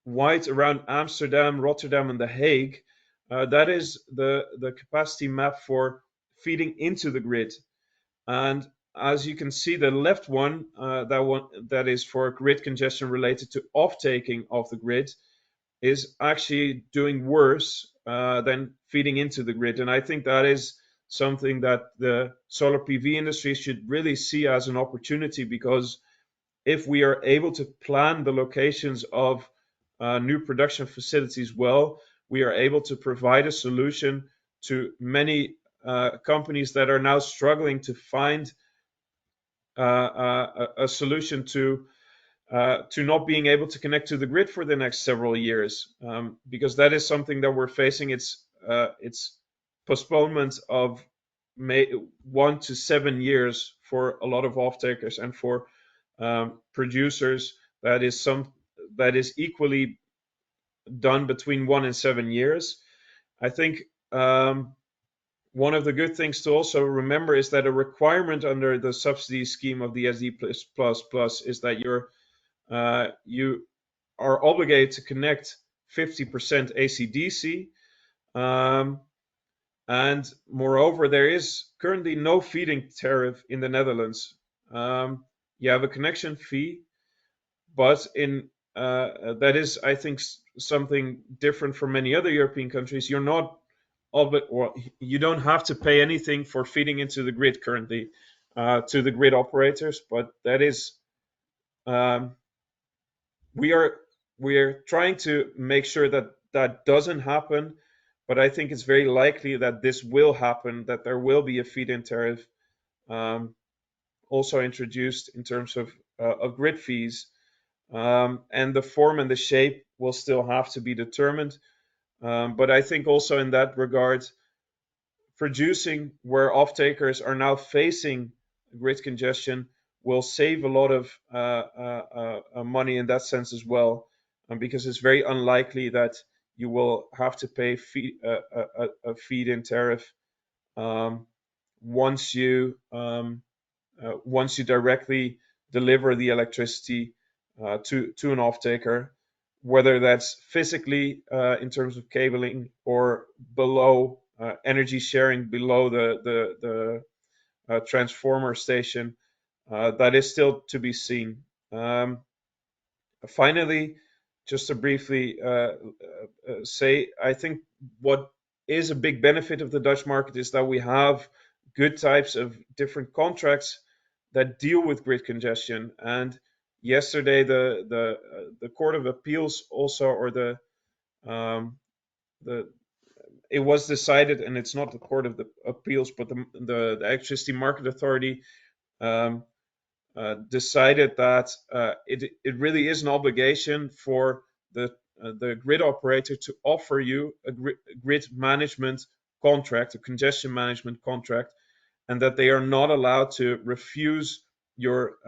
white around Amsterdam, Rotterdam, and The Hague, that is the capacity map for feeding into the grid. And as you can see, the left one, that is for grid congestion related to off-taking of the grid, is actually doing worse than feeding into the grid. And I think that is something that the solar PV industry should really see as an opportunity, because if we are able to plan the locations of new production facilities well, we are able to provide a solution to many companies that are now struggling to find a solution to not being able to connect to the grid for the next several years, because that is something that we're facing. It's postponement of 1 to 7 years for a lot of off-takers, and for producers that is equally done between 1 and 7 years. I think one of the good things to also remember is that a requirement under the subsidy scheme of the SD++ is that you are obligated to connect 50% AC/DC, and moreover, there is currently no feed-in tariff in the Netherlands. You have a connection fee, but that is, I think, something different from many other European countries. You're not you don't have to pay anything for feeding into the grid currently to the grid operators, but that is we are trying to make sure that that doesn't happen. But I think it's very likely that this will happen, that there will be a feed-in tariff also introduced in terms of grid fees, and the form and the shape will still have to be determined. But I think also in that regard, producing where off-takers are now facing grid congestion will save a lot of money in that sense as well, because it's very unlikely that you will have to pay a feed-in tariff once you directly deliver the electricity to an off-taker, whether that's physically in terms of cabling or below energy sharing below the transformer station. That is still to be seen. Finally, just to briefly say, I think what is a big benefit of the Dutch market is that we have good types of different contracts that deal with grid congestion. And yesterday, the Court of Appeals also, or it was decided, and it's not the Court of the Appeals, but the Electricity Market Authority decided that it really is an obligation for the grid operator to offer you a grid management contract, a congestion management contract, and that they are not allowed to refuse your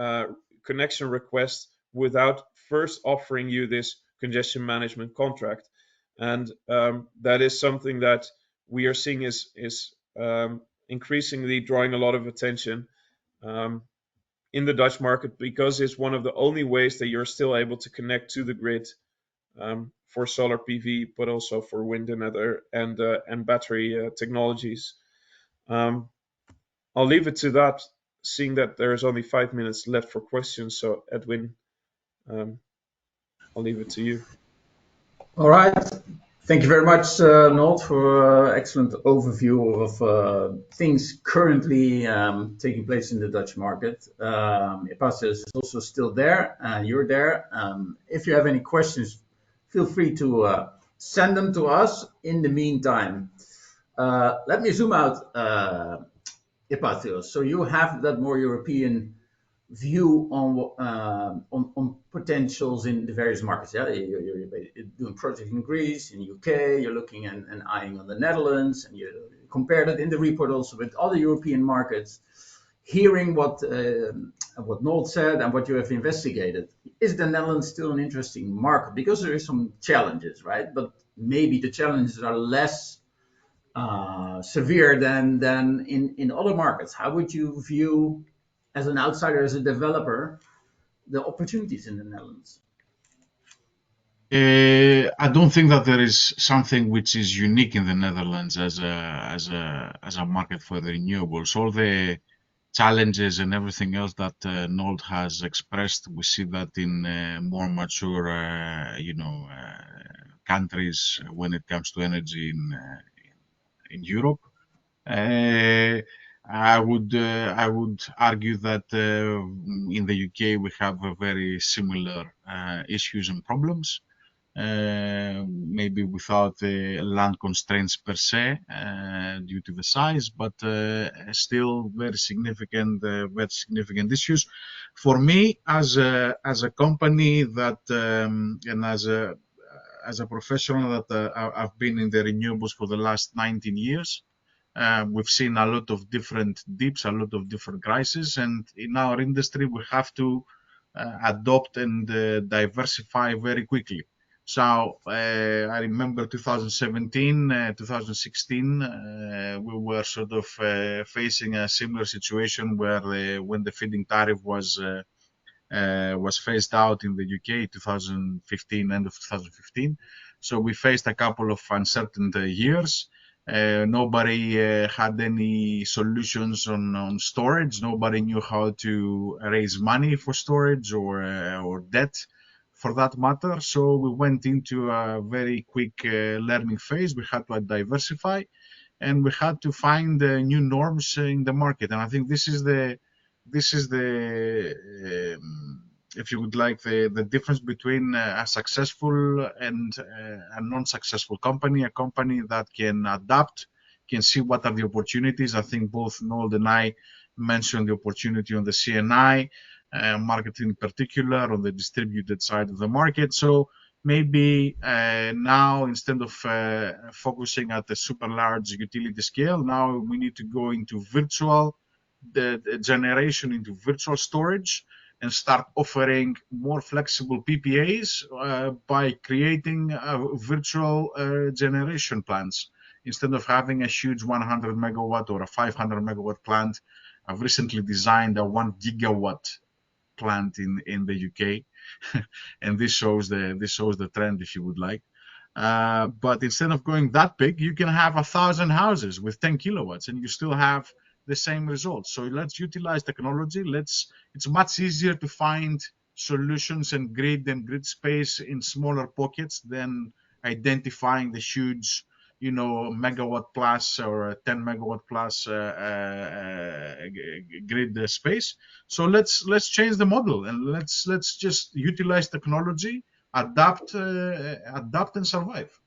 connection request without first offering you this congestion management contract. And that is something that we are seeing is increasingly drawing a lot of attention in the Dutch market, because it's one of the only ways that you're still able to connect to the grid for solar PV, but also for wind and other and battery technologies. I'll leave it to that, seeing that there's only 5 minutes left for questions. So Edwin, I'll leave it to you. All right. Thank you very much, Nold, for excellent overview of things currently taking place in the Dutch market. Ypatios is also still there, and you're there. If you have any questions, feel free to send them to us. In the meantime, let me zoom out, Ypatios. So you have that more European view on potentials in the various markets. Yeah, you're doing projects in Greece, in UK. You're looking and eyeing on the Netherlands, and you compare that in the report also with other European markets. Hearing what Nold said and what you have investigated, is the Netherlands still an interesting market? Because there is some challenges, right? But maybe the challenges are less severe than in other markets. How would you view, as an outsider, as a developer, the opportunities in the Netherlands? I don't think that there is something which is unique in the Netherlands as a market for the renewables. All the challenges and everything else that Nold has expressed, we see that in more mature, countries when it comes to energy in Europe. I would argue that in the UK we have a very similar issues and problems. Maybe without the land constraints per se, due to the size, but still very significant issues. For me, as a company that and as a professional that I've been in the renewables for the last 19 years. We've seen a lot of different dips, a lot of different crises, and in our industry we have to adopt and diversify very quickly. So I remember 2017, 2016, we were sort of facing a similar situation where when the feed-in tariff was phased out in the UK 2015, end of 2015. So we faced a couple of uncertain years. Nobody had any solutions on storage. Nobody knew how to raise money for storage or debt for that matter. So we went into a very quick learning phase. We had to diversify, and we had to find new norms in the market. And I think this is the if you would like the difference between a successful and a non-successful company, a company that can adapt, can see what are the opportunities. I think both Nold and I mentioned the opportunity on the CNI market in particular, on the distributed side of the market. So maybe now, instead of focusing at the super large utility scale, now we need to go into virtual the generation, into virtual storage, and start offering more flexible PPAs by creating virtual generation plants. Instead of having a huge 100 megawatt or a 500 megawatt plant, I've recently designed a 1 gigawatt plant in the UK, and this shows the trend, if you would like. But instead of going that big, you can have 1,000 houses with 10 kilowatts, and you still have the same results. So let's utilize technology. It's much easier to find solutions and grid space in smaller pockets than identifying the huge, megawatt plus or 10 megawatt plus grid space. So let's change the model, and let's just utilize technology, adapt and survive.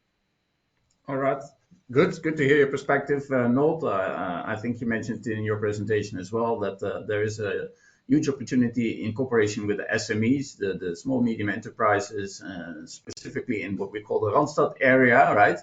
All right. Good to hear your perspective, Nold. I think you mentioned in your presentation as well that there is a huge opportunity in cooperation with the SMEs, the small medium enterprises, specifically in what we call the Randstad area, right?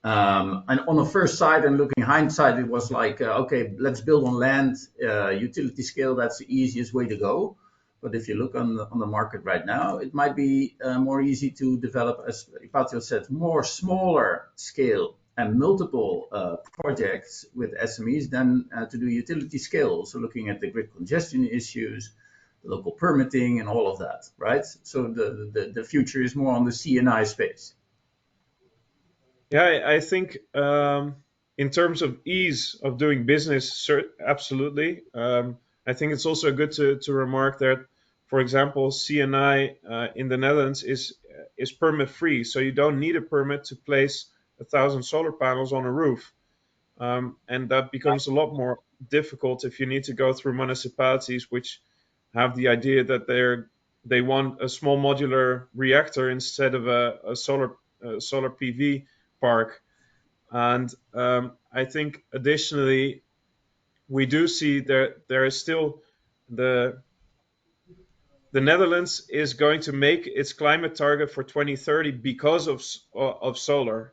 And on the first sight and looking hindsight, it was like, okay, let's build on land, utility scale. That's the easiest way to go. But if you look on the market right now, it might be more easy to develop, as Ypatios said, more smaller scale and multiple projects with SMEs than to do utility scale. So looking at the grid congestion issues, the local permitting, and all of that, right? So the future is more on the CNI space. Yeah, I think in terms of ease of doing business, absolutely. I think it's also good to remark that, for example, CNI in the Netherlands is permit free, so you don't need a permit to place 1,000 solar panels on a roof, and that becomes a lot more difficult if you need to go through municipalities which have the idea that they want a small modular reactor instead of a solar PV park. And I think additionally, we do see there is still the Netherlands is going to make its climate target for 2030 because of solar,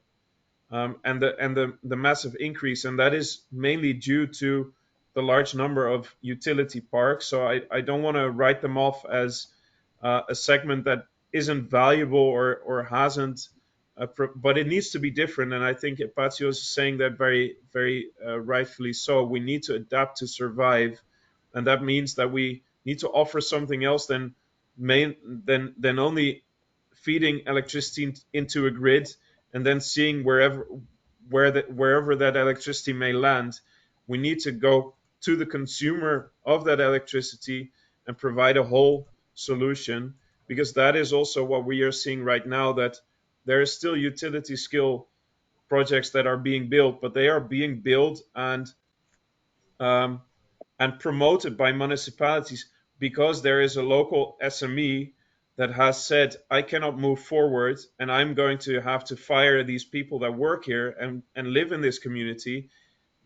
and the massive increase, and that is mainly due to the large number of utility parks. So I don't want to write them off as a segment that isn't valuable or hasn't, but it needs to be different. And I think Ypatios is saying that very, very rightfully so. We need to adapt to survive, and that means that we need to offer something else than only feeding electricity into a grid and then seeing wherever that electricity may land. We need to go to the consumer of that electricity and provide a whole solution, because that is also what we are seeing right now, that there is still utility scale projects that are being built, but they are being built and promoted by municipalities because there is a local SME that has said, I cannot move forward and I'm going to have to fire these people that work here and live in this community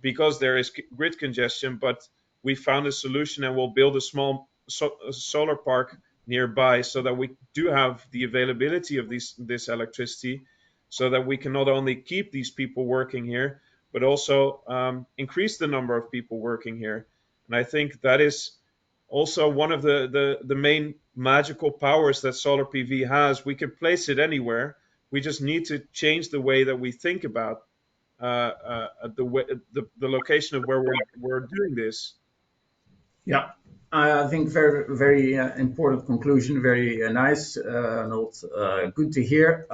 because there is grid congestion, but we found a solution and we'll build a small solar park nearby so that we do have the availability of this electricity so that we can not only keep these people working here, but also increase the number of people working here. And I think that is also one of the main magical powers that solar PV has. We can place it anywhere. We just need to change the way that we think about the location of where we're doing this. Yeah, I think very important conclusion. Very nice, Nold. Good to hear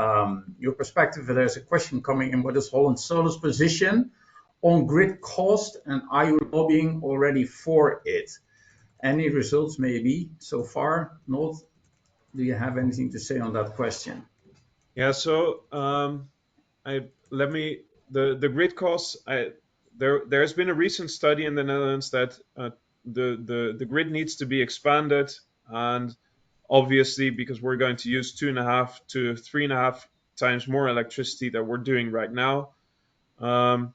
your perspective. There's a question coming in. What is Holland Solar's position on grid cost, and are you lobbying already for it? Any results maybe so far? Nold, do you have anything to say on that question? Yeah. So the grid costs. There's been a recent study in the Netherlands that the grid needs to be expanded, and obviously because we're going to use 2.5 to 3.5 times more electricity that we're doing right now, and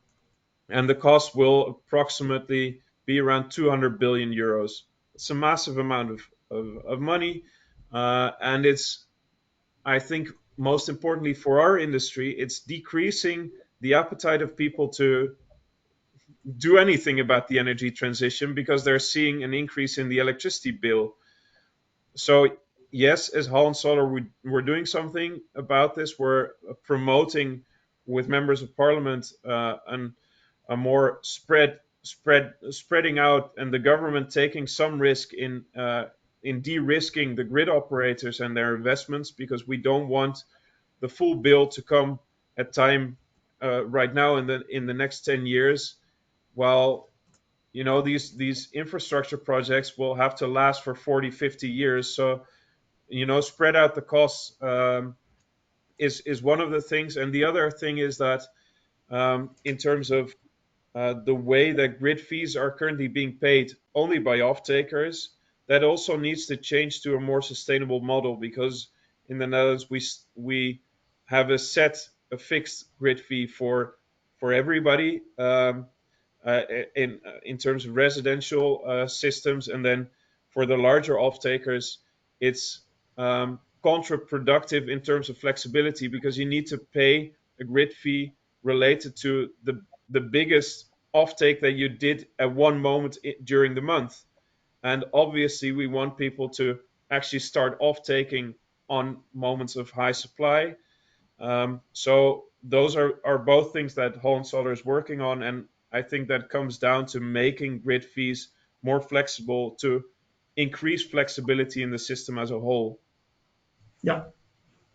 the cost will approximately be around 200 billion euros. It's a massive amount of money, and it's, I think, most importantly for our industry, it's decreasing the appetite of people to do anything about the energy transition because they're seeing an increase in the electricity bill. So yes, as Holland Solar, we're doing something about this. We're promoting with members of parliament and a more spreading out, and the government taking some risk in de-risking the grid operators and their investments, because we don't want the full bill to come at time right now in the next 10 years, while these infrastructure projects will have to last for 40-50 years. So spread out the costs is one of the things. And the other thing is that in terms of the way that grid fees are currently being paid only by off-takers, that also needs to change to a more sustainable model, because in the Netherlands we have a fixed grid fee for everybody in terms of residential systems, and then for the larger off-takers it's counterproductive in terms of flexibility, because you need to pay a grid fee related to the biggest offtake that you did at one moment during the month. And obviously we want people to actually start off-taking on moments of high supply. So those are both things that Holland Solar is working on, and I think that comes down to making grid fees more flexible to increase flexibility in the system as a whole. Yeah.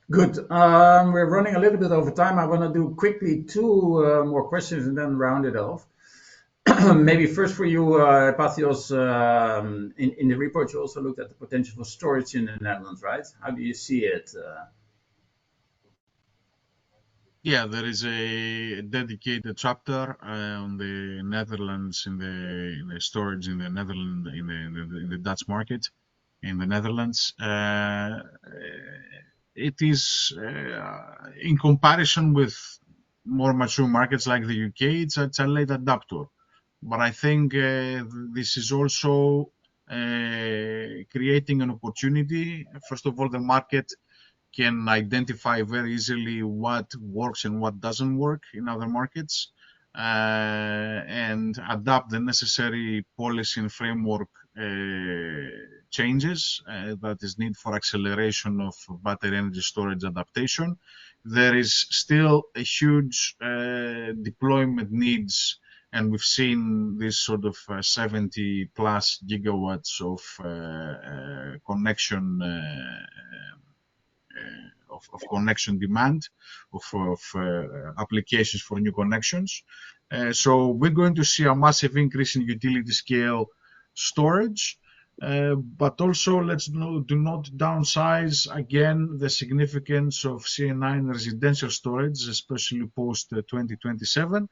Good. We're running a little bit over time. I want to do quickly two more questions and then round it off. Maybe first for you, Ypatios, in the report you also looked at the potential for storage in the Netherlands, right? How do you see it? Yeah, there is a dedicated chapter on the Netherlands in the storage in the Netherlands in the Dutch market in the Netherlands. It is in comparison with more mature markets like the UK, it's a late adapter. But I think this is also creating an opportunity. First of all, the market can identify very easily what works and what doesn't work in other markets, and adapt the necessary policy and framework changes that is needed for acceleration of battery energy storage adaptation. There is still a huge deployment needs, and we've seen this sort of 70 plus gigawatts of connection of connection demand of applications for new connections. So we're going to see a massive increase in utility scale storage. But also do not downsize again the significance of CNI and residential storage, especially post 2027.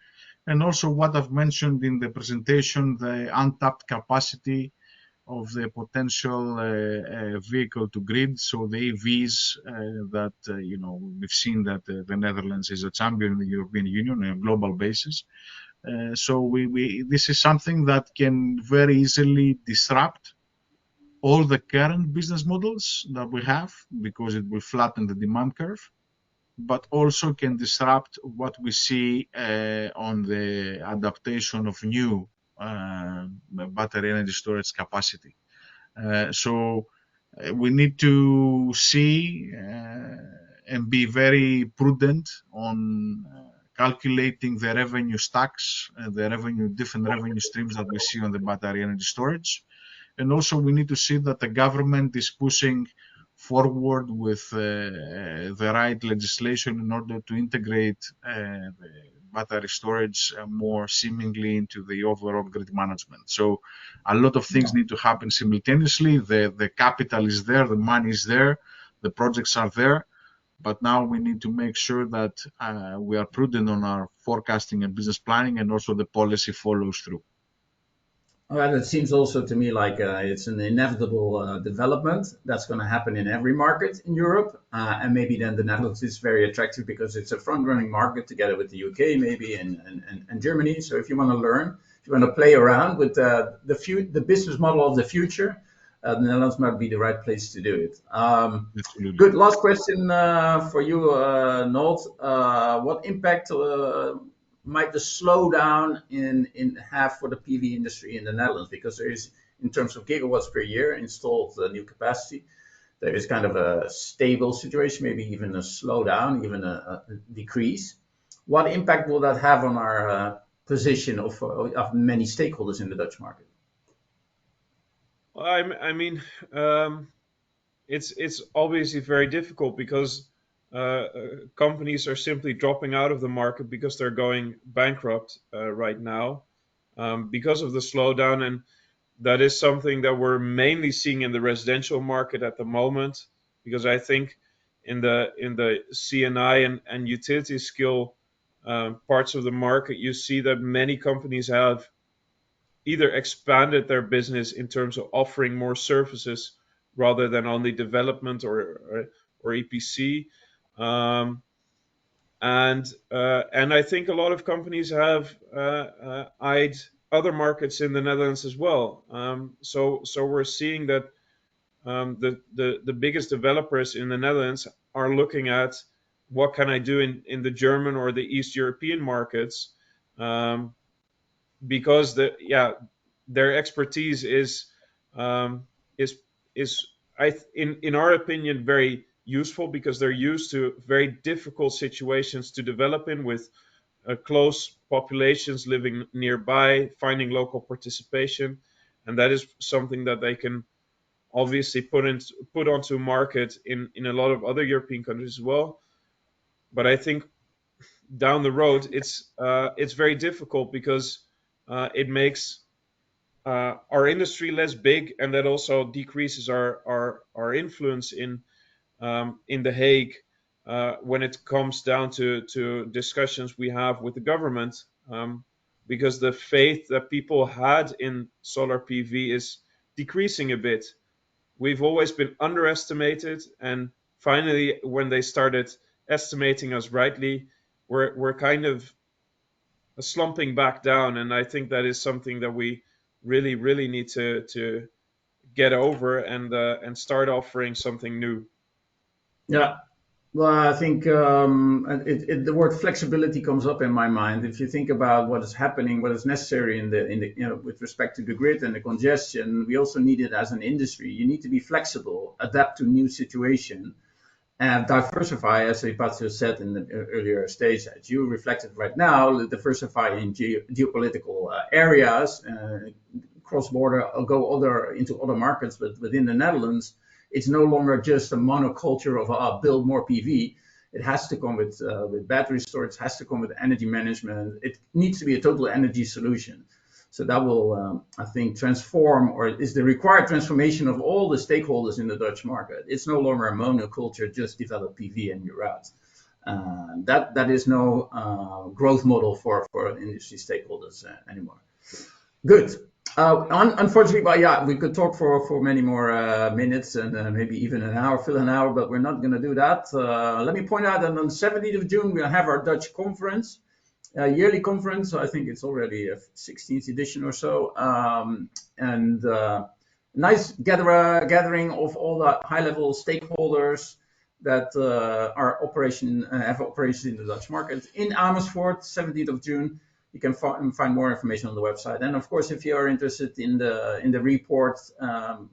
And also what I've mentioned in the presentation, the untapped capacity of the potential vehicle to grid, so the EVs that we've seen that the Netherlands is a champion in the European Union on a global basis. So this is something that can very easily disrupt all the current business models that we have, because it will flatten the demand curve, but also can disrupt what we see on the adaptation of new battery energy storage capacity. So we need to see and be very prudent on calculating the revenue stacks, different revenue streams that we see on the battery energy storage. And also we need to see that the government is pushing forward with the right legislation in order to integrate the battery storage more seemingly into the overall grid management. So a lot of things need to happen simultaneously. The capital is there, the money is there, the projects are there, but now we need to make sure that we are prudent on our forecasting and business planning, and also the policy follows through. Well, it seems also to me like it's an inevitable development that's going to happen in every market in Europe. And maybe then the Netherlands is very attractive because it's a front-running market together with the UK, maybe, and Germany. So if you want to learn, if you want to play around with the business model of the future, the Netherlands might be the right place to do it. Good. Last question for you, Nold. What impact might the slowdown in have for the PV industry in the Netherlands? Because there is, in terms of gigawatts per year installed new capacity, there is kind of a stable situation, maybe even a slowdown, even a decrease. What impact will that have on our position of many stakeholders in the Dutch market? Well, I mean, it's obviously very difficult because companies are simply dropping out of the market because they're going bankrupt right now because of the slowdown, and that is something that we're mainly seeing in the residential market at the moment. Because I think in the CNI and utility scale parts of the market, you see that many companies have either expanded their business in terms of offering more services rather than only development or EPC. And I think a lot of companies have eyed other markets in the Netherlands as well. So we're seeing that the biggest developers in the Netherlands are looking at what can I do in the German or the East European markets, because their expertise is in our opinion very useful, because they're used to very difficult situations to develop in, with close populations living nearby, finding local participation, and that is something that they can obviously put onto market in a lot of other European countries as well. But I think down the road it's very difficult, because it makes our industry less big, and that also decreases our influence in The Hague when it comes down to discussions we have with the government, because the faith that people had in solar PV is decreasing a bit. We've always been underestimated, and finally, when they started estimating us rightly, we're kind of slumping back down, and I think that is something that we really need to get over and start offering something new. Yeah, well, I think the word flexibility comes up in my mind. If you think about what is happening, what is necessary in the with respect to the grid and the congestion, we also need it as an industry. You need to be flexible, adapt to new situation, and diversify, as Ypatios said in the earlier stage, as you reflected right now, diversify in geopolitical areas, cross-border, go into other markets, but within the Netherlands, it's no longer just a monoculture of build more PV. It has to come with battery storage, has to come with energy management. It needs to be a total energy solution. So that will, I think, transform, or is the required transformation of all the stakeholders in the Dutch market. It's no longer a monoculture, just develop PV and you're out. That is no growth model for industry stakeholders anymore. Good. Unfortunately, well, yeah, we could talk for many more minutes and maybe even an hour, fill an hour, but we're not going to do that. Let me point out that on the 17th of June, we'll have our Dutch conference, yearly conference. So I think it's already a 16th edition or so. Nice gathering of all the high-level stakeholders that have operations in the Dutch market in Amersfoort, 17th of June. You can find more information on the website. And of course, if you are interested in the report,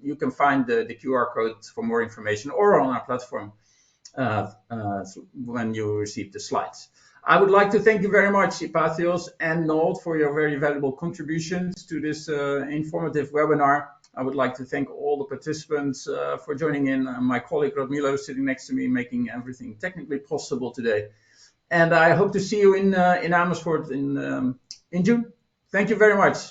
you can find the QR code for more information or on our platform when you receive the slides. I would like to thank you very much, Ypatios and Nold, for your very valuable contributions to this informative webinar. I would like to thank all the participants for joining in. My colleague Rodmilo sitting next to me, making everything technically possible today. And I hope to see you in Amersfoort in June. Thank you very much.